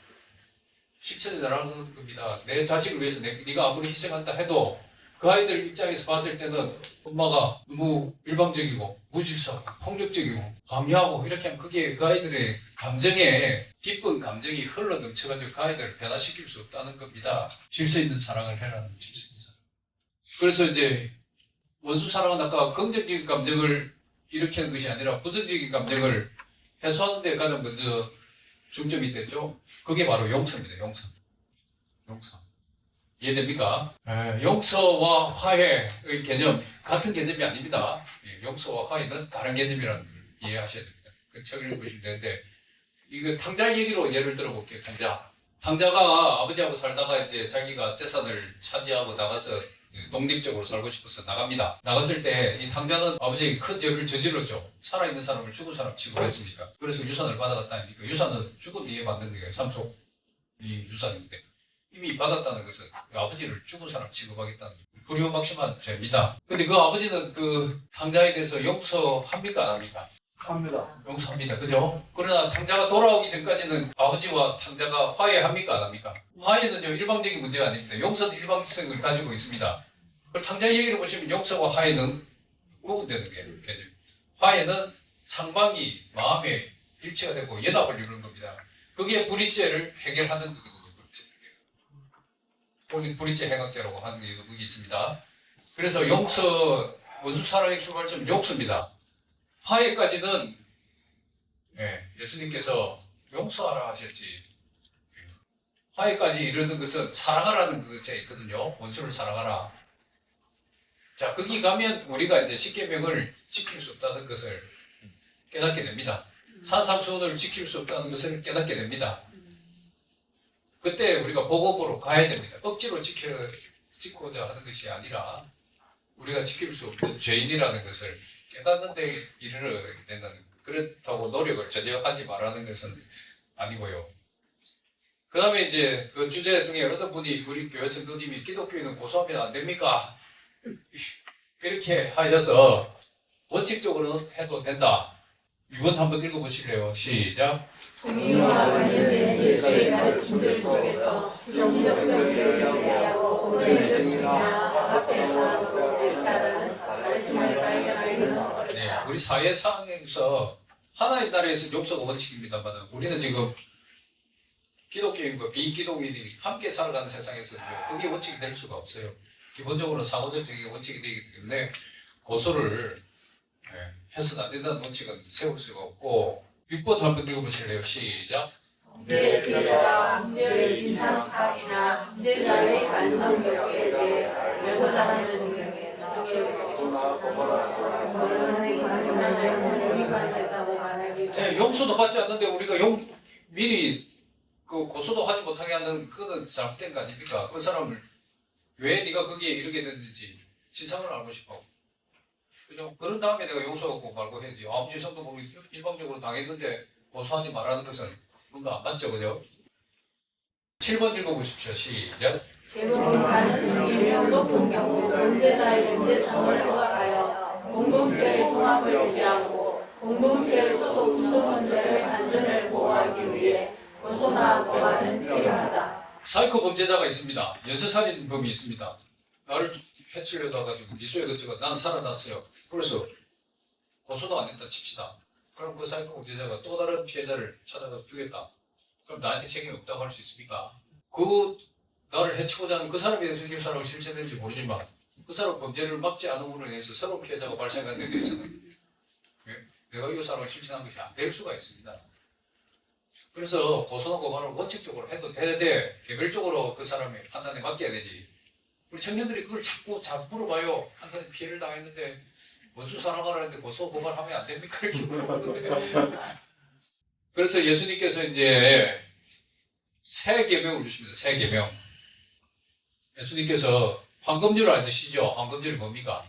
실천에 나가는 겁니다. 내 자식을 위해서 네가 아무리 희생한다 해도 그 아이들 입장에서 봤을 때는 엄마가 너무 일방적이고 무질서하고 폭력적이고 강요하고 이렇게 하면 그게 그 아이들의 감정에 기쁜 감정이 흘러 넘쳐가지고 그 아이들을 변화시킬 수 없다는 겁니다. 질서 있는 사랑을 해라는 질서 있는 사랑. 그래서 이제 원수 사랑은 아까 긍정적인 감정을 일으키는 것이 아니라 부정적인 감정을 해소하는 데 가장 먼저 중점이 됐죠. 그게 바로 용서입니다. 용서. 이해됩니까? 용서와 화해의 개념 같은 개념이 아닙니다. 용서와 화해는 다른 개념이라는 걸 이해하셔야 됩니다. 그 책을 읽으시면 되는데 이거 탕자 얘기로 예를 들어볼게요. 탕자가 아버지하고 살다가 이제 자기가 재산을 차지하고 나가서 독립적으로 살고 싶어서 나갑니다. 나갔을 때 이 탕자는 아버지에게 큰 죄를 저질렀죠. 살아있는 사람을 죽은 사람 취급했습니까? 그래서 유산을 받아갔다 하니까 유산은 죽은 뒤에 받는 거예요. 삼촌 이 유산인데 이미 받았다는 것은 그 아버지를 죽은 사람 취급하겠다는 불효막심한 죄입니다. 근데 그 아버지는 그 탕자에 대해서 용서합니까 안 합니까? 합니다. 용서합니다. 그죠? 그러나 탕자가 돌아오기 전까지는 아버지와 탕자가 화해합니까 안 합니까? 화해는요 일방적인 문제가 아닙니다. 용서는 일방성을 가지고 있습니다. 그 탕자 얘기를 보시면 용서와 화해는 구분되는 개념. 화해는 상방이 마음에 일치가 되고 연합을 이루는 겁니다. 그게 불의죄를 해결하는 거거든요. 불의죄 해각죄라고 하는 게 여기 있습니다. 그래서 용서, 원수 사랑의 출발점은 용서입니다. 화해까지는 예수님께서 용서하라 하셨지. 화해까지 이르는 것은 사랑하라는 것에 있거든요. 원수를 사랑하라. 자, 거기 가면 우리가 이제 십계명을 지킬 수 없다는 것을 깨닫게 됩니다. 산상수훈을 지킬 수 없다는 것을 깨닫게 됩니다. 그때 우리가 복음으로 가야 됩니다. 억지로 지키고자 하는 것이 아니라 우리가 지킬 수 없는 죄인이라는 것을 깨닫는 데 이르러야 된다는, 그렇다고 노력을 전혀 하지 말라는 것은 아니고요. 그 다음에 이제 그 주제 중에 어떤 분이 우리 교회 성도님이 기독교인은 고소하면 안 됩니까? 그렇게 하셔서 원칙적으로는 해도 된다. 이번 한번 읽어보실래요? 시작. 종류와 관련된 예수의 가르침들 속에서 부정적인 죄를 대하고 은혜적 죄나 앞에서 질타라는 가르침을 발견하기는 어렵다. 네, 우리 사회상에서 하나님 나라에서 용서가 원칙입니다만 우리는 지금 기독교인과 비기독인이 함께 살아가는 세상에서 그게 원칙이 될 수가 없어요. 기본적으로 사고적인 원칙이 되기 때문에 고소를 해서는 안 된다는 원칙은 세울 수가 없고 6번 한번 읽어보실래요? 시작. 문제의 피해자가 문제의 진상 파악이나 문제자의 반성 욕구에 대해 연구하는 경우에 위반했다고 말하기 네, 용서도 받지 않는데 우리가 미리 그 고소도 하지 못하게 하는 그거는 잘못된 거 아닙니까? 그 사람을 왜 네가 거기에 이르게 됐는지 진상을 알고 싶어. 그죠? 그런 다음에 내가 용서하고 말고 해야지. 아무 진상도 모르고 일방적으로 당했는데 고소하지 말라는 것은 뭔가 안 맞죠, 그죠? 7번 읽어보십시오. 시작. 제목은 가능성이 매우 높은 경우 문제자의 문제성을 허락하여 공동체의 통합을 유지하고 공동체의 소속 구성원들의 안전을 보호하기 위해 고소나 보완은 필요하다. 사이코 범죄자가 있습니다. 연쇄살인범이 있습니다. 나를 해치려고 해가지고 미수에 그쳐가 난 살아났어요. 그래서 고소도 안 했다 칩시다. 그럼 그 사이코 범죄자가 또 다른 피해자를 찾아가서 죽였다. 그럼 나한테 책임이 없다고 할 수 있습니까? 그 나를 해치고자 하는 그 사람에 대해서 이 사람을 실체되는지 모르지만 그 사람 범죄를 막지 않음으로 인해서 새로운 피해자가 발생한 데 대해서는 내가 이 사람을 실체한 것이 안 될 수가 있습니다. 그래서 고소나 고발을 원칙적으로 해도 되는데 개별적으로 그 사람의 판단에 맡겨야 되지. 우리 청년들이 그걸 자꾸 물어봐요. 한 사람이 피해를 당했는데 원수 사랑하라는데 고소 고발하면 안 됩니까? 이렇게 물어봤는데 그래서 예수님께서 이제 새 계명을 주십니다. 새 계명. 예수님께서 황금줄 아시죠? 황금줄이 뭡니까?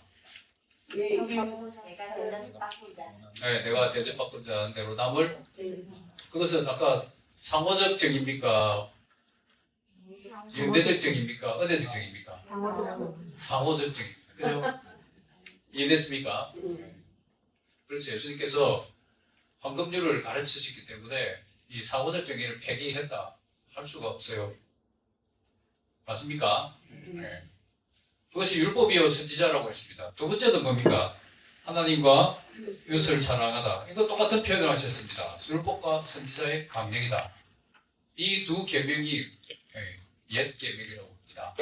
네, 내가 대접받고자 하는 대로 남을. 그것은 아까 상호적 정입니까? 연대적 정입니까? 은혜적 정입니까? 상호적 정입니다. 그죠? 이해됐습니까? 그래서 예수님께서 황금줄을 가르치셨기 때문에 이 상호적 정의를 폐기했다 할 수가 없어요. 맞습니까? 네. 그것이 율법이요 선지자라고 했습니다. 두 번째는 뭡니까? 하나님과 이웃을 사랑하다. 이거 똑같은 표현을 하셨습니다. 율법과 선지자의 강령이다. 이 두 계명이 옛 계명이라고 합니다.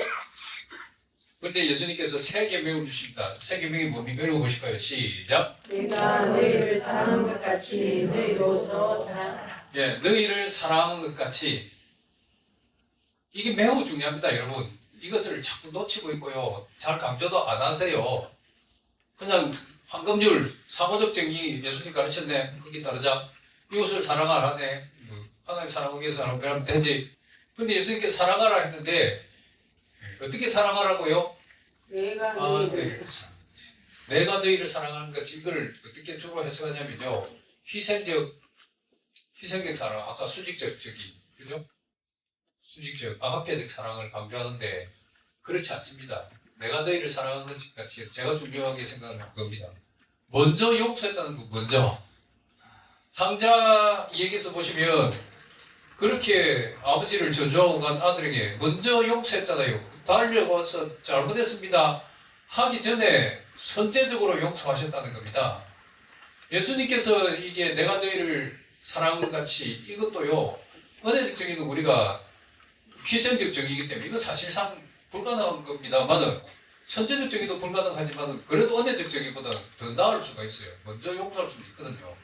그런데 예수님께서 새 계명을 주십니다. 새 계명이 뭡니까? 읽어보실까요? 시작. 내가 너희를 사랑한 것 같이 너희도 서로 사랑하라. 예, 너희를 사랑하는 것 같이. 이게 매우 중요합니다, 여러분. 이것을 자꾸 놓치고 있고요. 잘 강조도 안 하세요. 그냥 황금줄, 상호적 정의 예수님 가르쳤네. 거기 따르자. 이웃을 사랑하라네. 하나님 사랑하기 위해서 사랑하면 그러면 되지. 근데 예수님께서 사랑하라 했는데 어떻게 사랑하라고요? 내가 너희를 사랑. 내가 너희를 사랑하는 것이 이걸 어떻게 주로 해석하냐면요. 희생적 사랑. 아까 수직적 저기, 그죠? 수직적, 아가페적 사랑을 강조하는데 그렇지 않습니다. 내가 너희를 사랑하는 것 같이 제가 중요하게 생각하는 겁니다. 먼저 용서했다는 거 먼저. 상자 얘기에서 보시면 그렇게 아버지를 저주하고 간 아들에게 먼저 용서했잖아요. 달려와서 잘못했습니다 하기 전에 선제적으로 용서하셨다는 겁니다. 예수님께서 이게 내가 너희를 사랑하는 것 같이 이것도요. 은혜적 정의는 우리가 희생적 정의이기 때문에 이건 사실상 불가능한 겁니다만은 선제적 정의도 불가능하지만 그래도 은혜적 정의보다 더 나을 수가 있어요. 먼저 용서할 수도 있거든요.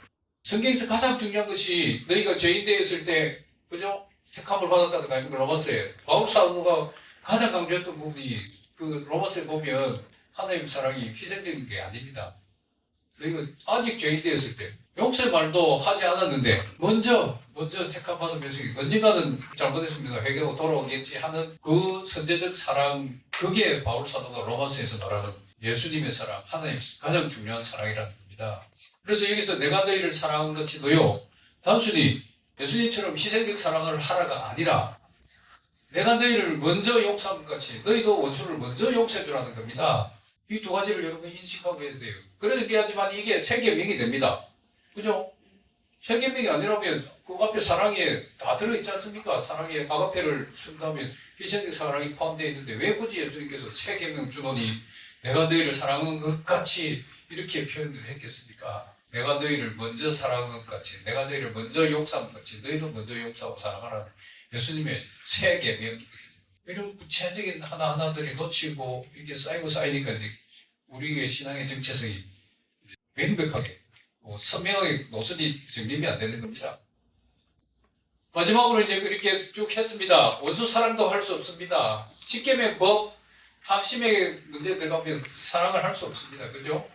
성경에서 가장 중요한 것이 너희가 죄인 되었을 때 그죠? 택함을 받았다는 거 아닙니까? 로마서에 바울 사도가 가장 강조했던 부분이 그 로마서에 보면 하나님 사랑이 희생적인 게 아닙니다. 이거 아직 죄인 되었을 때 용서의 말도 하지 않았는데 먼저 택함 받은 면sek이 언젠가는 잘못했습니다. 회개하고 돌아오겠지 하는 그 선제적 사랑, 그게 바울 사도가 로마서에서 말하는 예수님의 사랑, 하나님 가장 중요한 사랑이라는 겁니다. 그래서 여기서 내가 너희를 사랑한 것이 너요, 단순히 예수님처럼 희생적 사랑을 하라가 아니라 내가 너희를 먼저 용서한 것 같이 너희도 원수를 먼저 용서해 주라는 겁니다. 이 두 가지를 여러분 인식하고 해야 돼요. 그러기야지만 이게 세계명이 됩니다. 그죠? 세계명이 아니라면 그 앞에 사랑이 다 들어있지 않습니까? 사랑에 아가페를 쓴다면 희생적 사랑이 포함되어 있는데 왜 굳이 예수님께서 세계명 주노니 내가 너희를 사랑한 것 같이 이렇게 표현을 했겠습니까? 내가 너희를 먼저 사랑한 것 같이, 내가 너희를 먼저 용서한 것 같이 너희도 먼저 용서하고 사랑하라는 예수님의 세계명, 이런 구체적인 하나하나들이 놓치고 이게 쌓이니까 이제 우리의 신앙의 정체성이 명백하게 선명하게 노선이 정립이 안 되는 겁니다. 마지막으로 이제 이렇게 쭉 했습니다. 원수 사랑도 할 수 없습니다. 십계명 법, 탐심의 문제에 들어가면 사랑을 할 수 없습니다. 그죠?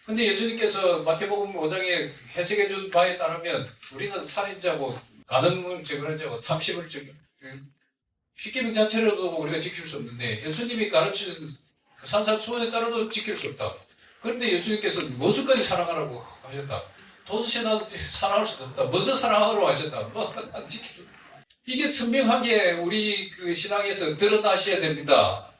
근데 예수님께서 마태복음 5장에 해석해 준 바에 따르면 우리는 살인자고 간음을 제거한 자고 탐심을 제거, 십계명 자체로도 우리가 지킬 수 없는데 예수님이 가르치는 그 산상수훈에 따라도 지킬 수 없다. 그런데 예수님께서 무엇까지 사랑하라고 하셨다. 도대체 나도 사랑할 수도 없다. 먼저 사랑하라고 하셨다. 난 지킬 수 없다. 이게 선명하게 우리 그 신앙에서 드러나셔야 됩니다.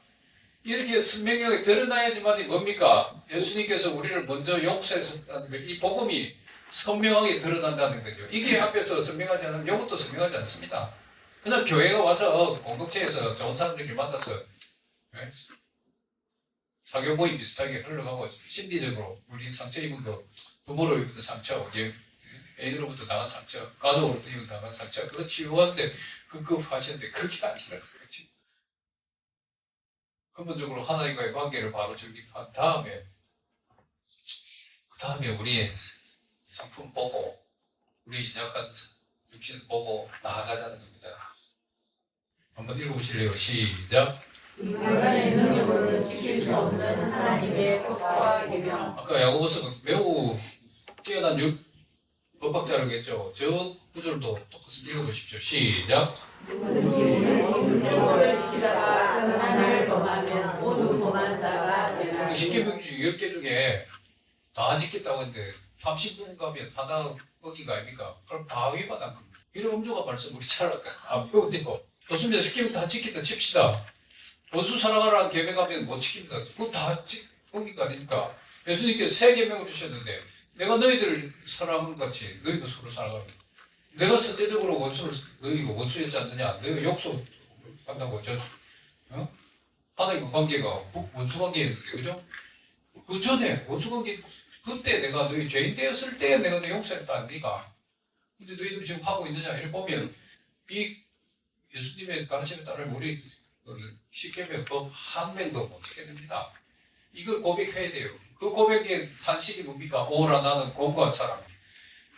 이렇게 선명하게 드러나야지만이 뭡니까? 예수님께서 우리를 먼저 용서했었다는 거, 이 복음이 선명하게 드러난다는 거죠. 이게 앞에서 선명하지 않으면 이것도 선명하지 않습니다. 그냥 교회가 와서 공동체에서 좋은 사람들끼리 만나서 사교 모임 비슷하게 흘러가고 심리적으로 우리 상처 입은 거, 부모로부터 상처, 애인으로부터 당한 상처, 가족으로부터 당한 상처, 그거 치유하는데 급급하시는데 그게 아니라 그렇지. 근본적으로 하나님과의 관계를 바로 정립한 다음에 그 다음에 우리의 상품 보고 우리 약한 육신 보고 나아가자는 겁니다. 한번 읽어보실래요? 시작. 인간의 능력으로는 지킬 수 없는 하나님의 법과 계명. 아까 야고보서 매우 뛰어난 법학자라겠죠. 저 구절도 똑같이 읽어보십시오. 시작. 누구든지 법을 지키다가 하나를 범하면 모두 범한 자가 되나니. 십계명 10개 중에 다 지켰다고 했는데 탐심분 가면 하나 어기가 아닙니까? 그럼 다 위반한 겁니다. 이런 엄중한 말씀 우리 잘 안 배우죠. 좋습니다. 십계명 다 지켰다 칩시다. 원수 사랑하라는 계명하면 못 지킵니다. 그거 다 어기가 아닙니까? 예수님께서 세 계명을 주셨는데 내가 너희들을 사랑하는 것 같이 너희도 서로 사랑하라. 내가 선제적으로 원수를 너희가 원수였지 않느냐? 너희가 욕설한다고 하나님과 관계가 원수 관계였는데, 그죠? 그 전에 원수 관계, 그때 내가 너희 죄인 되었을 때 내가 너 용서했다 아닙니까? 근데 너희들이 지금 하고 있느냐? 이렇게 보면 이 예수님의 가르침에 따르면 우리 십계명 법 한 명도 못 지켜냅니다. 이걸 고백해야 돼요. 그 고백의 한식이 뭡니까? 오라 나는 고고한 사람.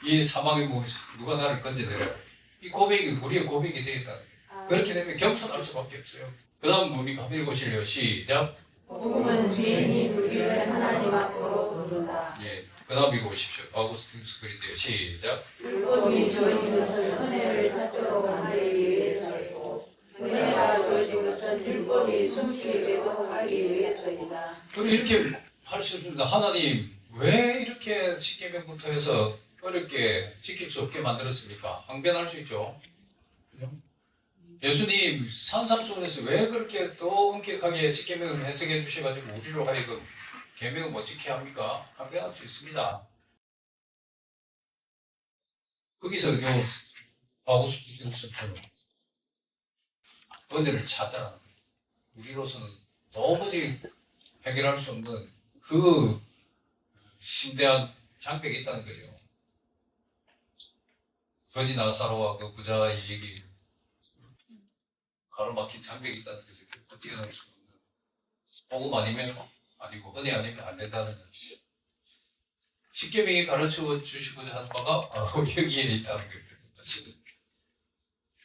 이 사망의 몸에서 누가 나를 건져내려. 이 고백이 우리의 고백이 되겠다는 거예요. 그렇게 되면 겸손할 수밖에 없어요. 그 다음 뭡니까? 한번 읽으실래요? 시작. 복음은 죄인이 우리를 하나님 앞으로 부른다. 예. 그 다음 읽어보십시오. 아우구스티누스 그리스도요. 시작. 율법이 주어진 것은 은혜를 사적으로 만들기 위해서이고 은혜가 주어진 것은 율법이 숨쉬게 왜곡하기 위해서이다. 그리고 이렇게 할 수 있습니다. 하나님 왜 이렇게 십계명부터 해서 어렵게 지킬 수 없게 만들었습니까? 항변할 수 있죠. 예수님 산상수훈에서 왜 그렇게 또 엄격하게 십계명을 해석해 주셔가지고 우리로 하여금 계명을 못 지켜야 합니까? 항변할 수 있습니다. 거기서 요 아우구스티누스는 은혜를 찾아라는 거예요. 우리로서는 도무지 해결할 수 없는 그 심대한 장벽이 있다는 거죠. 거지 나사로와 그 부자의 얘기, 가로막힌 장벽이 있다는 거죠. 결코 뛰어넘을 수 없는. 복음 아니면 아니고 은혜 아니면 안 된다는 거죠. 십계명이 가르쳐 주시고자 하는 바가 바로 여기에 있다는 거예요.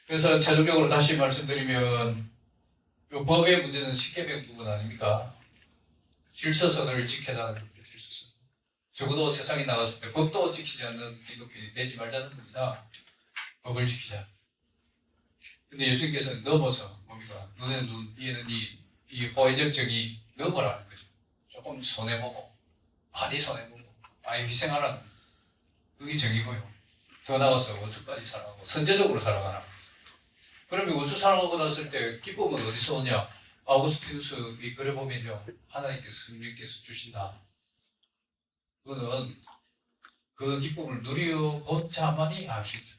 그래서 최종적으로 다시 말씀드리면 이 법의 문제는 십계명 부분 아닙니까? 질서선을 지켜자는 겁니다. 질서선. 적어도 세상에 나갔을 때 법도 지키지 않는 기독교인이 되지 말자는 겁니다. 법을 지키자. 근데 예수님께서는 넘어서 뭡니까? 눈에 눈, 이에는 이 호의적 정이 넘어라는 거죠. 조금 손해보고 많이 손해보고 많이 희생하라는 그게 정이고요. 더 나가서 원수까지 사랑하고 선제적으로 살아가라. 그러면 원수 사랑하고 났을 때 기쁨은 어디서 오냐? 아우구스티누스 이 글에 보면요, 하나님께서 성령께서 주신다. 그거는 그 기쁨을 누려본 자만이 알 수 있다.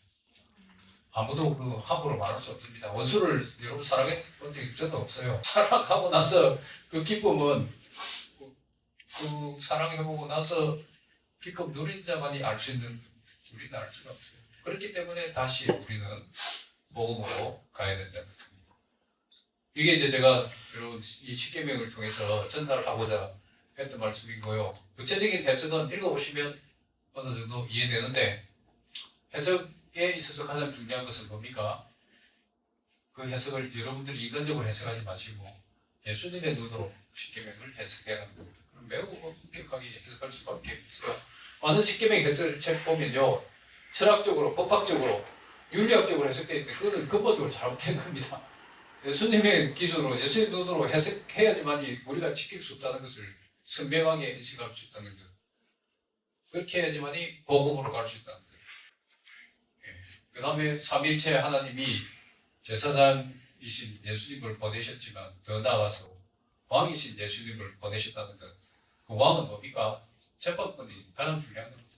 아무도 그 함부로 말할 수 없습니다. 원수를 여러분 사랑해본 적이 저도 없어요. 사랑하고 나서 그 기쁨은 그 사랑해보고 나서 기쁨 누린 자만이 알 수 있는, 우리는 알 수가 없어요. 그렇기 때문에 다시 우리는 복음으로 가야 된다는 겁니다. 이게 이제 제가 여러분 이 십계명을 통해서 전달하고자 했던 말씀이고요. 구체적인 해석은 읽어보시면 어느 정도 이해되는데, 해석에 있어서 가장 중요한 것은 뭡니까? 그 해석을 여러분들이 인간적으로 해석하지 마시고 예수님의 눈으로 십계명을 해석해라는 겁니다. 그럼 매우 엄격하게 해석할 수밖에 없어요. 많은 십계명 해석을 책 보면요, 철학적으로, 법학적으로, 윤리학적으로 해석되어 있는데 그거는 근본적으로 잘못된 겁니다. 예수님의 기준으로, 예수의 눈으로 해석해야지만 우리가 지킬 수 없다는 것을 선명하게 인식할 수 있다는 것. 그렇게 해야지만이 복음으로 갈 수 있다는 거예요. 그 다음에 삼일체 하나님이 제사장이신 예수님을 보내셨지만 더 나아가서 왕이신 예수님을 보내셨다는 것. 그 왕은 뭡니까? 재판권이 가장 중요한 겁니다.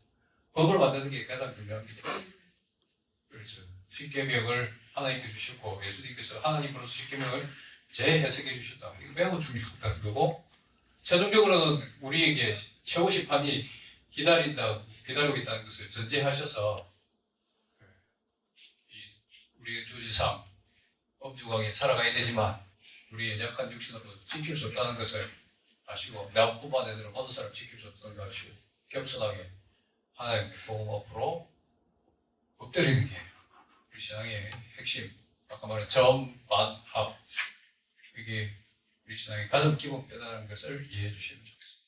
법을 만드는 게 가장 중요합니다. 그래서 십계명을 하나님께 주셨고 예수님께서 하나님으로서 십계명을 재해석해 주셨다. 이거 매우 중요하다는 거고, 최종적으로는 우리에게 최후 심판이 기다리고 있다는 것을 전제하셔서 우리의 주지상 엄중하게 살아가야 되지만 우리의 약한 육신으로 지킬 수 없다는 것을 아시고, 나뿐만 아니라 모든 사람 지킬 수 없다는 걸 아시고 겸손하게 하나님의 복음 앞으로 엎드리는 게 우리 신앙의 핵심, 아까 말한 점, 반, 합, 이게 우리 신앙의 가장 기본 뼈다라는 것을 이해해 주시면 좋겠습니다.